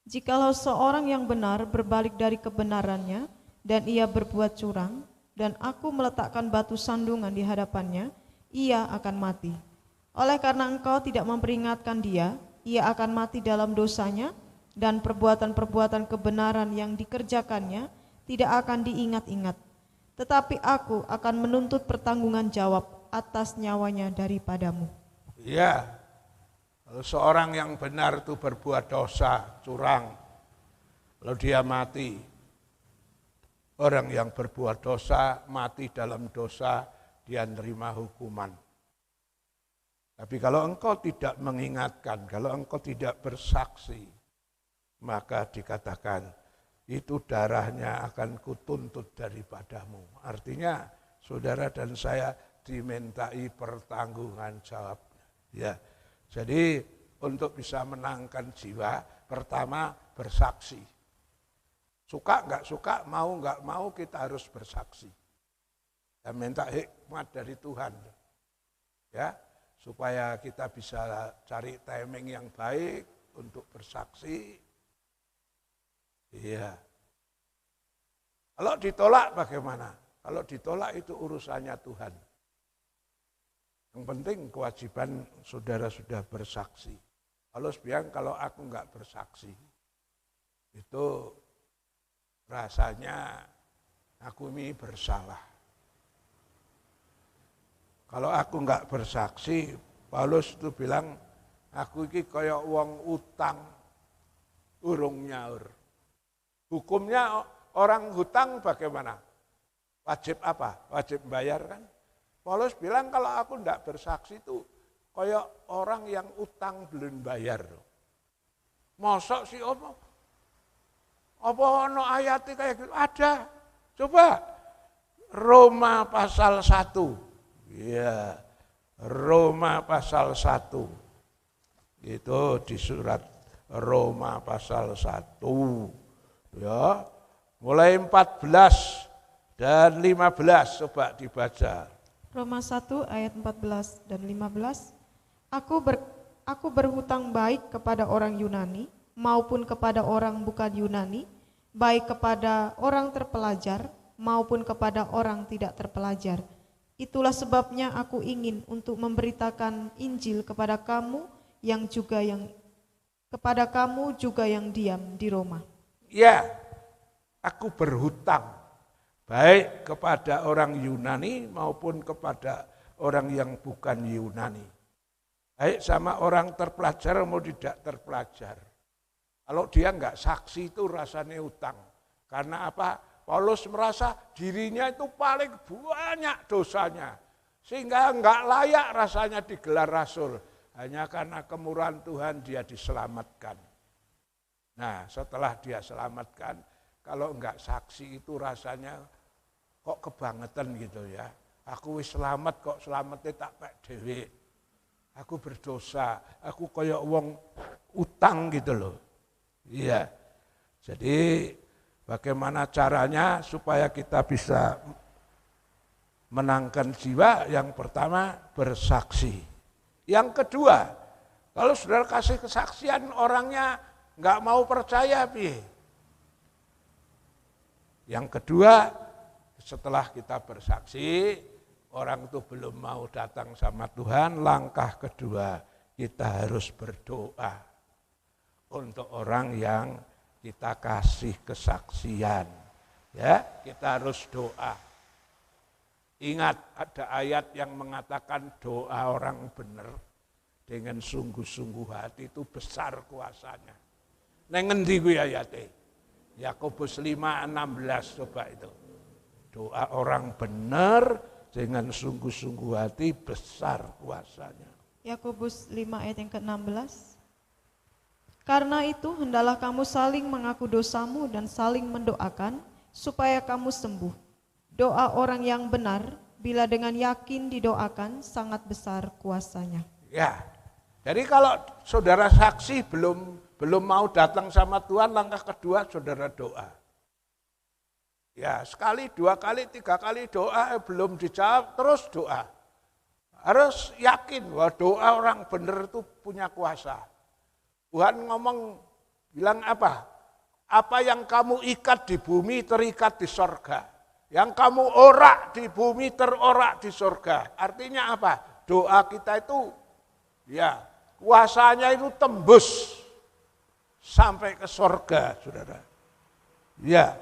Jikalau seorang yang benar berbalik dari kebenarannya dan ia berbuat curang, dan aku meletakkan batu sandungan di hadapannya, ia akan mati. Oleh karena engkau tidak memperingatkan dia, ia akan mati dalam dosanya, dan perbuatan-perbuatan kebenaran yang dikerjakannya tidak akan diingat-ingat. Tetapi aku akan menuntut pertanggungan jawab atas nyawanya daripadamu. Ya, kalau seorang yang benar itu berbuat dosa, curang, lalu dia mati. Orang yang berbuat dosa, mati dalam dosa, dia menerima hukuman. Tapi kalau engkau tidak mengingatkan, kalau engkau tidak bersaksi, maka dikatakan itu darahnya akan kutuntut daripadamu. Artinya saudara dan saya dimintai pertanggungan jawab. Ya, jadi untuk bisa menangkan jiwa, pertama bersaksi. Suka nggak suka, mau nggak mau kita harus bersaksi. Dan minta hikmat dari Tuhan. Ya, supaya kita bisa cari timing yang baik untuk bersaksi. Iya. Kalau ditolak bagaimana? Kalau ditolak itu urusannya Tuhan. Yang penting kewajiban saudara sudah bersaksi. Paulus bilang kalau aku enggak bersaksi, itu rasanya aku ini bersalah. Kalau aku enggak bersaksi, Paulus itu bilang, aku ini kayak wong utang, urung nyaur. Hukumnya orang hutang bagaimana? Wajib apa? Wajib bayar kan? Paulus bilang kalau aku tidak bersaksi itu kayak orang yang utang belum bayar. Mosok sih apa ono ayatnya kayak gitu? Ada. Coba Roma pasal 1. Ya, Roma pasal 1. Itu di surat Roma pasal 1. Ya, mulai 14 dan 15 coba dibaca. Roma 1 ayat 14 dan 15. Aku berhutang baik kepada orang Yunani maupun kepada orang bukan Yunani, baik kepada orang terpelajar maupun kepada orang tidak terpelajar. Itulah sebabnya aku ingin untuk memberitakan Injil kepada kamu juga yang diam di Roma. Ya, aku berhutang baik kepada orang Yunani maupun kepada orang yang bukan Yunani. Baik sama orang terpelajar mau tidak terpelajar. Kalau dia enggak saksi itu rasanya utang. Karena apa? Paulus merasa dirinya itu paling banyak dosanya. Sehingga enggak layak rasanya digelar rasul. Hanya karena kemurahan Tuhan dia diselamatkan. Nah setelah dia selamatkan, kalau enggak saksi itu rasanya kok kebangetan gitu ya. Aku wis selamat kok selamatnya tak pek dhewe. Aku berdosa, aku kayak wong utang gitu loh. Iya. Jadi bagaimana caranya supaya kita bisa menangkan jiwa? Yang pertama bersaksi. Yang kedua, kalau saudara kasih kesaksian orangnya nggak mau percaya, piye? Yang kedua, setelah kita bersaksi, orang itu belum mau datang sama Tuhan, langkah kedua kita harus berdoa untuk orang yang kita kasih kesaksian. Ya, kita harus doa. Ingat ada ayat yang mengatakan doa orang benar dengan sungguh-sungguh hati itu besar kuasanya. Neng ngendi kuwi ayate? Yakobus 5:16 coba itu. Doa orang benar dengan sungguh-sungguh hati besar kuasanya. Yakobus 5 ayat yang ke-16. Karena itu hendaklah kamu saling mengaku dosamu dan saling mendoakan supaya kamu sembuh. Doa orang yang benar bila dengan yakin didoakan sangat besar kuasanya. Ya, jadi kalau saudara saksi belum mau datang sama Tuhan, langkah kedua saudara doa. Ya, sekali, 2 kali, 3 kali doa belum dijawab, terus doa. Harus yakin bahwa doa orang benar itu punya kuasa. Tuhan ngomong, bilang apa? Apa yang kamu ikat di bumi terikat di sorga. Yang kamu orak di bumi terorak di sorga. Artinya apa? Doa kita itu, ya kuasanya itu tembus sampai ke sorga, saudara. Ya,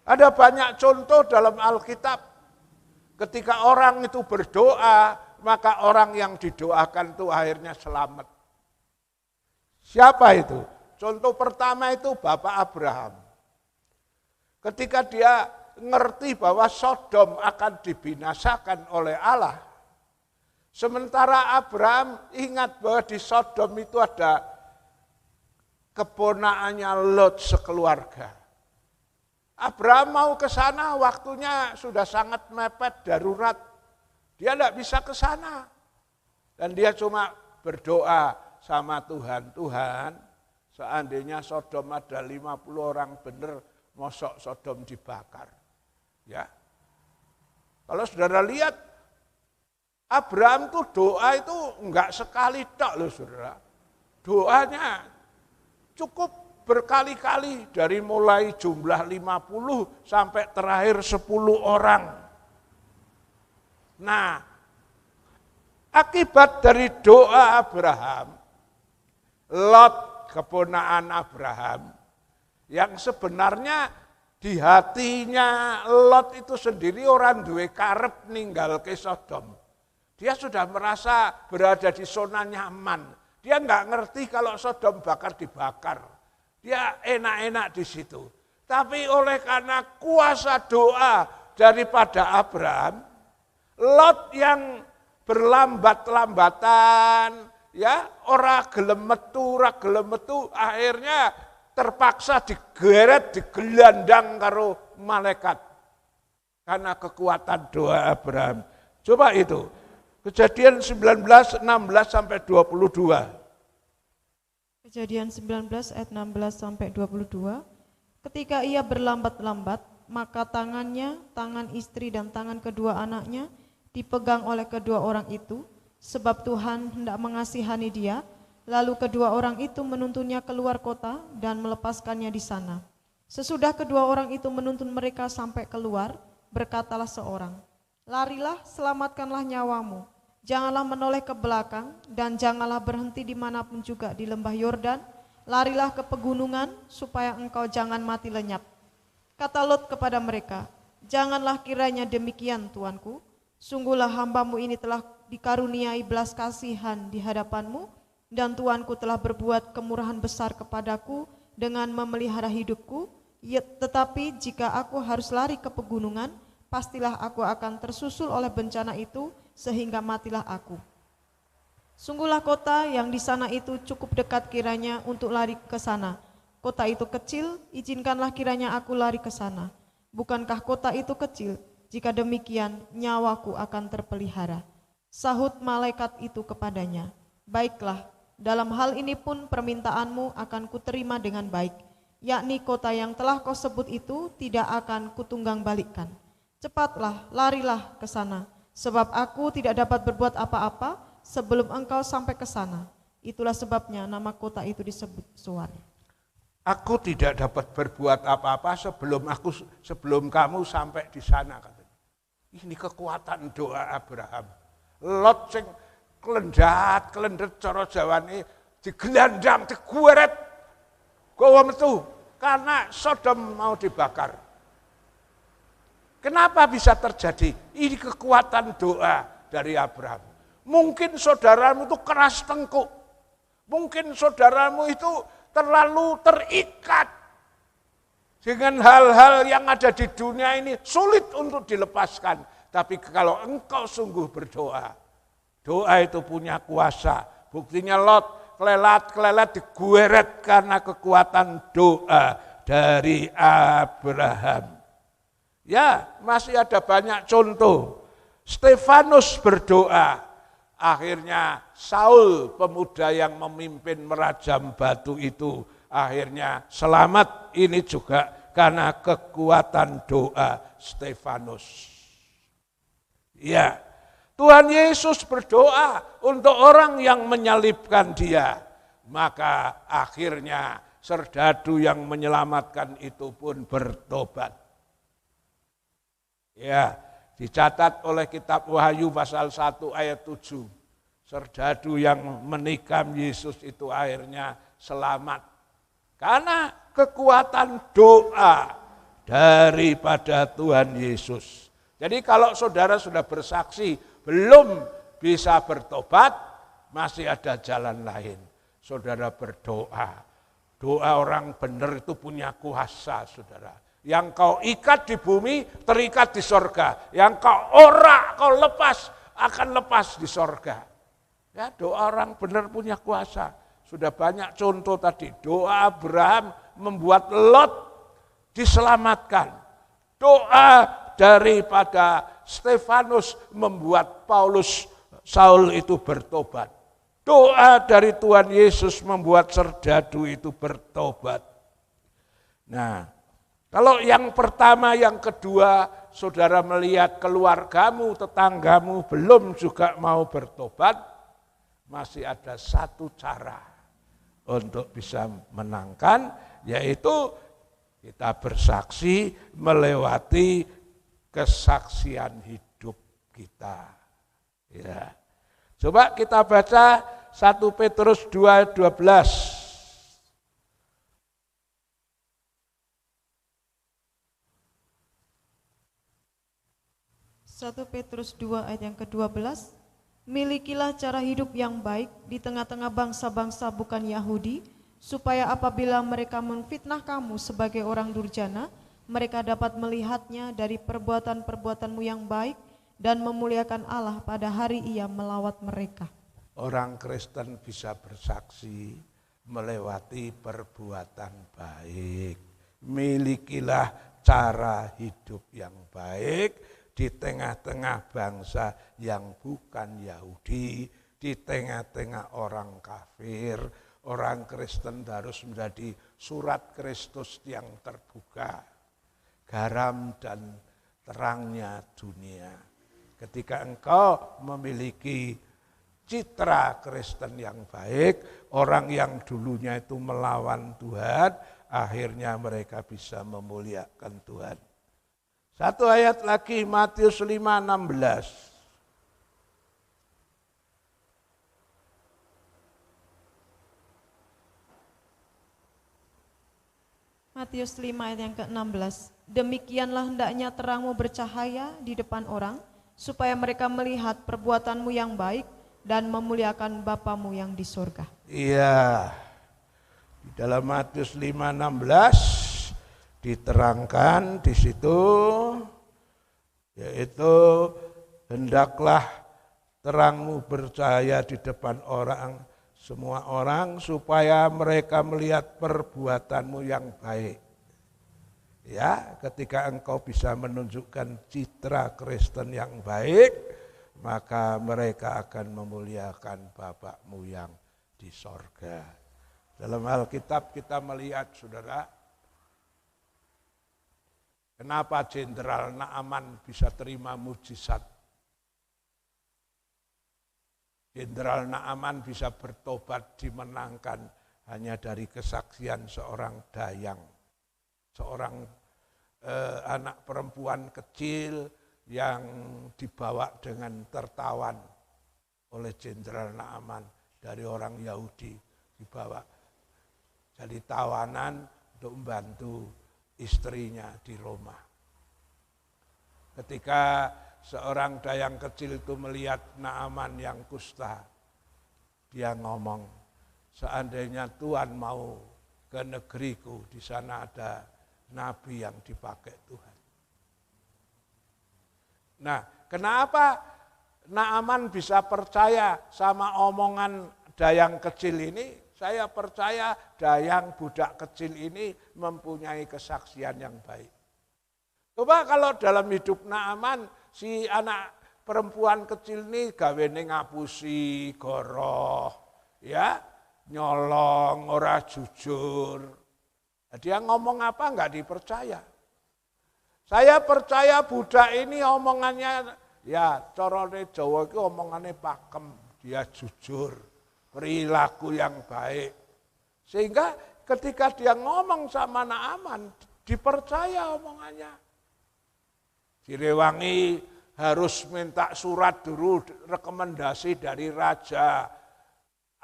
ada banyak contoh dalam Alkitab. Ketika orang itu berdoa, maka orang yang didoakan itu akhirnya selamat. Siapa itu? Contoh pertama itu Bapak Abraham. Ketika dia ngerti bahwa Sodom akan dibinasakan oleh Allah. Sementara Abraham ingat bahwa di Sodom itu ada keponakannya Lot sekeluarga. Abraham mau ke sana, waktunya sudah sangat mepet, darurat. Dia tidak bisa ke sana. Dan dia cuma berdoa sama Tuhan. Tuhan, seandainya Sodom ada 50 orang benar, mosok Sodom dibakar. Ya, kalau saudara lihat, Abraham tuh doa itu enggak sekali tok loh saudara. Doanya cukup berkali-kali, dari mulai jumlah 50 sampai terakhir 10 orang. Nah, akibat dari doa Abraham, Lot keponakan Abraham, yang sebenarnya di hatinya Lot itu sendiri orang duwe karep ninggal ke Sodom. Dia sudah merasa berada di zona nyaman. Dia enggak ngerti kalau Sodom bakar dibakar. Dia enak-enak di situ. Tapi oleh karena kuasa doa daripada Abraham, Lot yang berlambat-lambatan, ya, ora gelem metu, akhirnya terpaksa digeret, digelandang karo malaikat. Karena kekuatan doa Abraham. Coba itu, Kejadian 19, 16 sampai 22. Kejadian 19 ayat 16 sampai 22. Ketika ia berlambat-lambat, maka tangannya, tangan istri dan tangan kedua anaknya dipegang oleh kedua orang itu, sebab Tuhan hendak mengasihani dia. Lalu kedua orang itu menuntunnya keluar kota dan melepaskannya di sana. Sesudah kedua orang itu menuntun mereka sampai keluar, berkatalah seorang, "Larilah, selamatkanlah nyawamu. Janganlah menoleh ke belakang dan janganlah berhenti dimanapun juga di lembah Yordan. Larilah ke pegunungan supaya engkau jangan mati lenyap." Kata Lot kepada mereka, "Janganlah kiranya demikian, tuanku. Sungguhlah hambamu ini telah dikaruniai belas kasihan di hadapanmu, dan tuanku telah berbuat kemurahan besar kepadaku dengan memelihara hidupku. Tetapi jika aku harus lari ke pegunungan, pastilah aku akan tersusul oleh bencana itu sehingga matilah aku. Sungguhlah kota yang di sana itu cukup dekat kiranya untuk lari ke sana. Kota itu kecil, izinkanlah kiranya aku lari ke sana. Bukankah kota itu kecil? Jika demikian, nyawaku akan terpelihara." Sahut malaikat itu kepadanya, "Baiklah, dalam hal ini pun permintaanmu akan kuterima dengan baik, yakni kota yang telah kau sebut itu tidak akan kutunggang balikkan. Cepatlah, larilah ke sana, sebab aku tidak dapat berbuat apa-apa sebelum engkau sampai ke sana." Itulah sebabnya nama kota itu disebut Zoar. Aku tidak dapat berbuat apa-apa sebelum kamu sampai di sana, katanya. Ini kekuatan doa Abraham. Lot sing kelendat cara Jawane digelandang, digueret, gawa metu karena Sodom mau dibakar. Kenapa bisa terjadi? Ini kekuatan doa dari Abraham. Mungkin saudaramu itu keras tengkuk. Mungkin saudaramu itu terlalu terikat dengan hal-hal yang ada di dunia ini, sulit untuk dilepaskan. Tapi kalau engkau sungguh berdoa, doa itu punya kuasa. Buktinya Lot kelelat digueret karena kekuatan doa dari Abraham. Ya, masih ada banyak contoh. Stefanus berdoa, akhirnya Saul pemuda yang memimpin merajam batu itu akhirnya selamat. Ini juga karena kekuatan doa Stefanus. Ya, Tuhan Yesus berdoa untuk orang yang menyalibkan dia. Maka akhirnya serdadu yang menyelamatkan itu pun bertobat. Ya, dicatat oleh kitab Wahyu pasal 1 ayat 7. Serdadu yang menikam Yesus itu akhirnya selamat. Karena kekuatan doa daripada Tuhan Yesus. Jadi kalau saudara sudah bersaksi belum bisa bertobat, masih ada jalan lain. Saudara berdoa. Doa orang benar itu punya kuasa, saudara. Yang kau ikat di bumi, terikat di sorga. Yang kau orak, kau lepas, akan lepas di sorga. Ya, doa orang benar punya kuasa. Sudah banyak contoh tadi. Doa Abraham membuat Lot diselamatkan. Doa daripada Stefanus membuat Saul itu bertobat. Doa dari Tuhan Yesus membuat serdadu itu bertobat. Nah, kalau yang pertama, yang kedua, saudara melihat keluargamu, tetanggamu belum juga mau bertobat, masih ada satu cara untuk bisa menangkan, yaitu kita bersaksi melewati kesaksian hidup kita. Ya. Coba kita baca 1 Petrus 2:12. 1 Petrus 2 ayat yang ke-12, milikilah cara hidup yang baik di tengah-tengah bangsa-bangsa bukan Yahudi, supaya apabila mereka memfitnah kamu sebagai orang durjana, mereka dapat melihatnya dari perbuatan-perbuatanmu yang baik dan memuliakan Allah pada hari Ia melawat mereka. Orang Kristen bisa bersaksi melewati perbuatan baik. Milikilah cara hidup yang baik di tengah-tengah bangsa yang bukan Yahudi, di tengah-tengah orang kafir. Orang Kristen harus menjadi surat Kristus yang terbuka, garam dan terangnya dunia. Ketika engkau memiliki citra Kristen yang baik, orang yang dulunya itu melawan Tuhan, akhirnya mereka bisa memuliakan Tuhan. Satu ayat lagi, Matius 5:16. Matius 5 ayat yang ke-16. Demikianlah hendaknya terangmu bercahaya di depan orang, supaya mereka melihat perbuatanmu yang baik dan memuliakan Bapamu yang di surga. Iya, di dalam Matius 5:16 diterangkan di situ, yaitu hendaklah terangmu bercahaya di depan orang, semua orang, supaya mereka melihat perbuatanmu yang baik. Ya, ketika engkau bisa menunjukkan citra Kristen yang baik, maka mereka akan memuliakan Bapakmu yang di sorga. Dalam Alkitab kita melihat, saudara, kenapa Jenderal Naaman bisa terima mujizat? Jenderal Naaman bisa bertobat dimenangkan hanya dari kesaksian seorang dayang, seorang anak perempuan kecil yang dibawa dengan tertawan oleh Jenderal Naaman dari orang Yahudi, dibawa jadi tawanan untuk membantu istrinya di Roma. Ketika seorang dayang kecil itu melihat Naaman yang kusta, dia ngomong, seandainya Tuhan mau ke negeriku, di sana ada nabi yang dipakai Tuhan. Nah, kenapa Naaman bisa percaya sama omongan dayang kecil ini? Saya percaya dayang budak kecil ini mempunyai kesaksian yang baik. Coba kalau dalam hidup Naaman, si anak perempuan kecil ini gawene ngapusi, goroh, ya, nyolong, ora jujur. Dia ngomong apa enggak dipercaya. Saya percaya budak ini omongannya, ya corone Jawa itu omongannya pakem, dia jujur, perilaku yang baik. Sehingga ketika dia ngomong sama Naaman, dipercaya omongannya. Direwangi harus minta surat dulu, rekomendasi dari Raja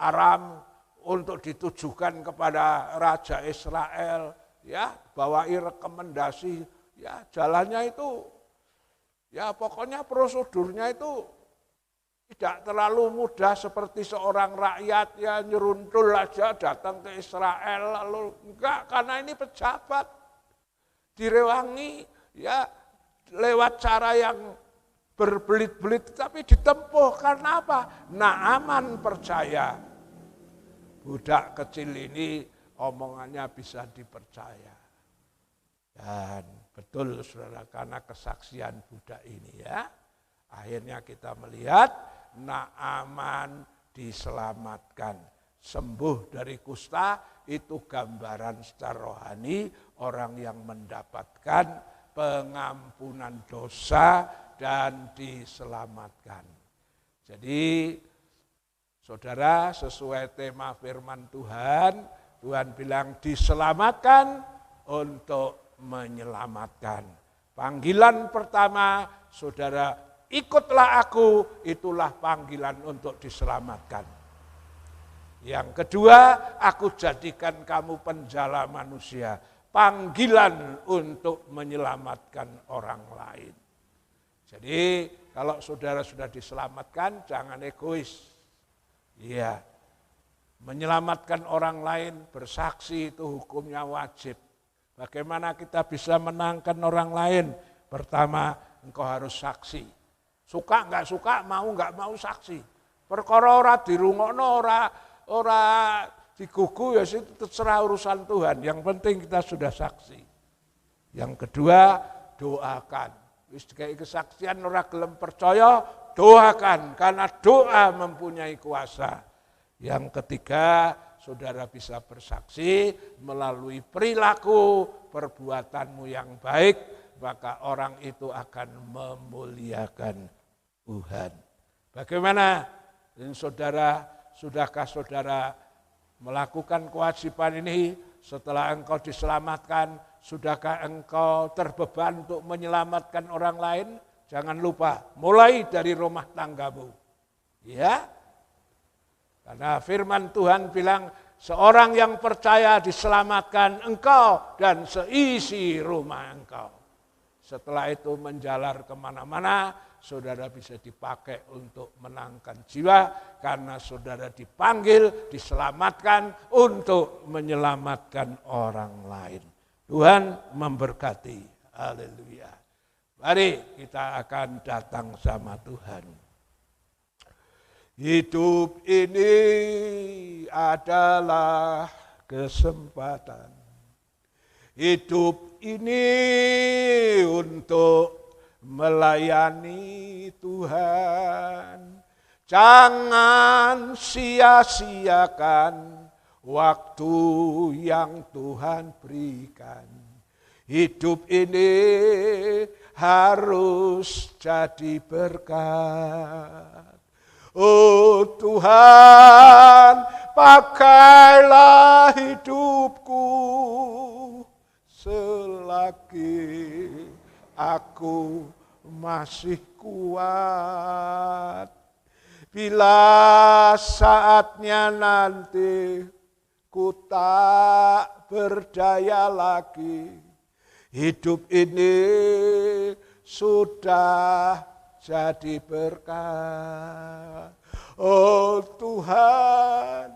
Aram untuk ditujukan kepada Raja Israel, ya, bawai rekomendasi, ya jalannya itu, ya pokoknya prosedurnya itu tidak terlalu mudah seperti seorang rakyat ya nyeruntul aja datang ke Israel lalu enggak, karena ini pejabat direwangi ya lewat cara yang berbelit-belit tapi ditempuh. Karena apa? Naaman percaya budak kecil ini omongannya bisa dipercaya. Dan betul saudara, karena kesaksian budak ini ya, akhirnya kita melihat Naaman diselamatkan, sembuh dari kusta. Itu gambaran secara rohani orang yang mendapatkan pengampunan dosa dan diselamatkan. Jadi saudara, sesuai tema firman Tuhan, Tuhan bilang diselamatkan untuk menyelamatkan. Panggilan pertama, saudara, ikutlah aku, itulah panggilan untuk diselamatkan. Yang kedua, aku jadikan kamu penjala manusia, panggilan untuk menyelamatkan orang lain. Jadi kalau saudara sudah diselamatkan, jangan egois. Iya, menyelamatkan orang lain, bersaksi itu hukumnya wajib. Bagaimana kita bisa menangkan orang lain? Pertama, engkau harus saksi. Suka nggak suka, mau nggak mau saksi. Perkara ora dirungokno, ora digugu, ya itu terserah urusan Tuhan. Yang penting kita sudah saksi. Yang kedua, doakan. Wis kayak kesaksian ora gelem percaya, doakan karena doa mempunyai kuasa. Yang ketiga, saudara bisa bersaksi melalui perilaku perbuatanmu yang baik, maka orang itu akan memuliakan Tuhan. Bagaimana? Saudara, sudahkah saudara melakukan kewajiban ini setelah engkau diselamatkan? Sudahkah engkau terbeban untuk menyelamatkan orang lain? Jangan lupa, mulai dari rumah tanggamu. Ya, karena firman Tuhan bilang, seorang yang percaya diselamatkan engkau dan seisi rumah engkau. Setelah itu menjalar kemana-mana, saudara bisa dipakai untuk menangkan jiwa, karena saudara dipanggil, diselamatkan untuk menyelamatkan orang lain. Tuhan memberkati. Haleluya. Mari kita akan datang sama Tuhan. Hidup ini adalah kesempatan. Hidup ini untuk melayani Tuhan. Jangan sia-siakan waktu yang Tuhan berikan. Hidup ini harus jadi berkat. Oh Tuhan, pakailah hidupku selagi aku masih kuat. Bila saatnya nanti ku tak berdaya lagi, hidup ini sudah jadi berkat. Oh Tuhan,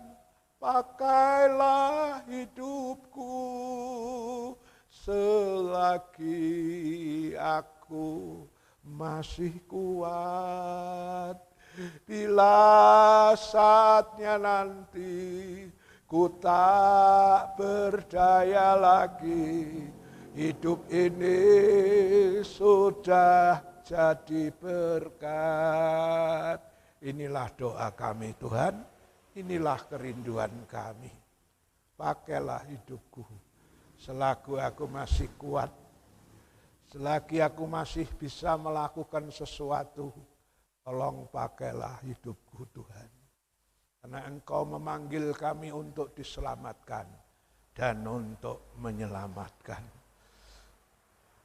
pakailah hidupku selagi aku masih kuat. Bila saatnya nanti ku tak berdaya lagi, hidup ini sudah jadi berkat. Inilah doa kami Tuhan, inilah kerinduan kami. Pakailah hidupku, selagi aku masih kuat, selagi aku masih bisa melakukan sesuatu, tolong pakailah hidupku Tuhan. Karena Engkau memanggil kami untuk diselamatkan dan untuk menyelamatkan.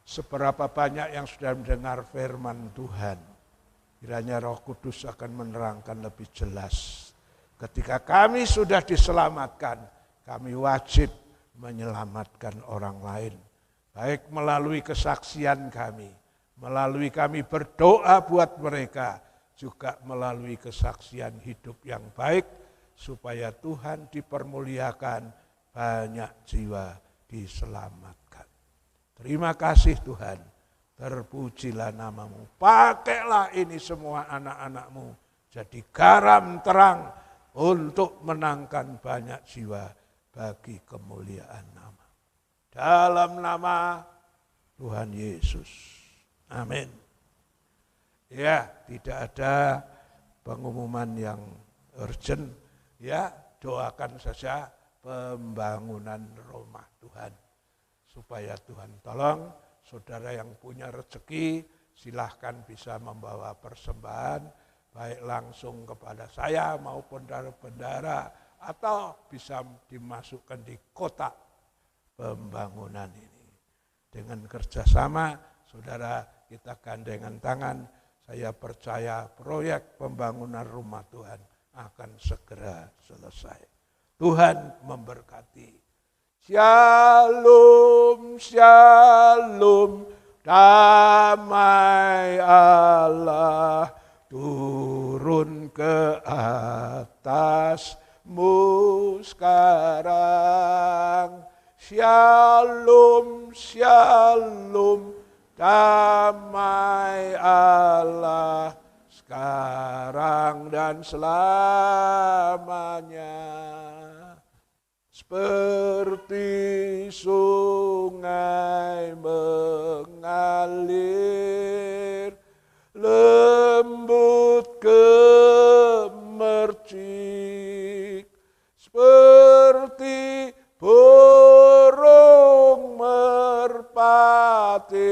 Seberapa banyak yang sudah mendengar firman Tuhan, kiranya Roh Kudus akan menerangkan lebih jelas. Ketika kami sudah diselamatkan, kami wajib menyelamatkan orang lain. Baik melalui kesaksian kami, melalui kami berdoa buat mereka, juga melalui kesaksian hidup yang baik, supaya Tuhan dipermuliakan, banyak jiwa diselamatkan. Terima kasih Tuhan, terpujilah namamu. Pakailah ini semua anak-anakmu jadi garam terang untuk menangkan banyak jiwa bagi kemuliaan nama. Dalam nama Tuhan Yesus. Amin. Ya, tidak ada pengumuman yang urgent. Ya, doakan saja pembangunan rumah Tuhan. Supaya Tuhan tolong, saudara yang punya rezeki, silahkan bisa membawa persembahan, baik langsung kepada saya maupun dari bendara, atau bisa dimasukkan di kotak pembangunan ini. Dengan kerjasama, saudara kita gandengan tangan, saya percaya proyek pembangunan rumah Tuhan akan segera selesai. Tuhan memberkati. Shalom, shalom, damai Allah turun ke atasmu sekarang. Shalom, shalom, damai Allah sekarang dan selamanya. Seperti sungai mengalir, lembut gemercik, seperti burung merpati,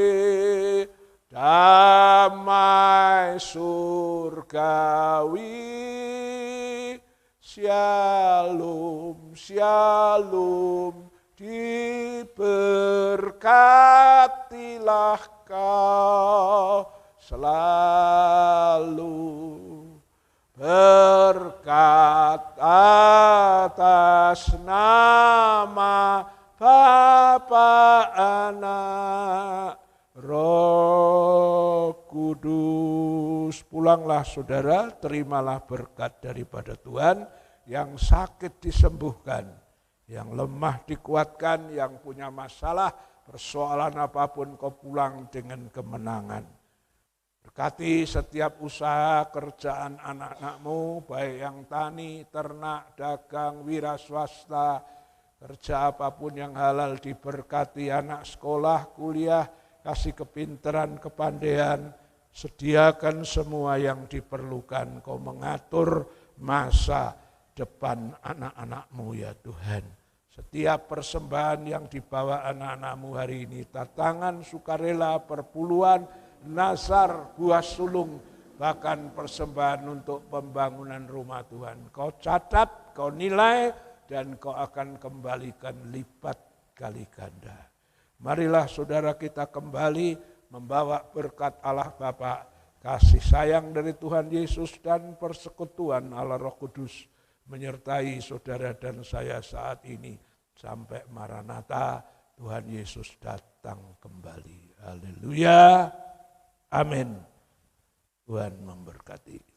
damai surgawi. Shalom, shalom, diberkatilah kau selalu. Berkat atas nama Bapa, Anak, Roh Kudus. Pulanglah saudara, terimalah berkat daripada Tuhan. Yang sakit disembuhkan, yang lemah dikuatkan, yang punya masalah, persoalan apapun kau pulang dengan kemenangan. Berkati setiap usaha kerjaan anak-anakmu, baik yang tani, ternak, dagang, wira swasta, kerja apapun yang halal diberkati, anak sekolah, kuliah, kasih kepintaran, kepandaian, sediakan semua yang diperlukan, kau mengatur masa depan anak-anakmu ya Tuhan. Setiap persembahan yang dibawa anak-anakmu hari ini, tatangan, sukarela, perpuluhan, nasar, buah sulung, bahkan persembahan untuk pembangunan rumah Tuhan. Kau catat, kau nilai, dan kau akan kembalikan lipat kali ganda. Marilah saudara kita kembali membawa berkat Allah Bapa, kasih sayang dari Tuhan Yesus, dan persekutuan Allah Roh Kudus menyertai saudara dan saya saat ini sampai Maranatha, Tuhan Yesus datang kembali. Haleluya. Amin. Tuhan memberkati.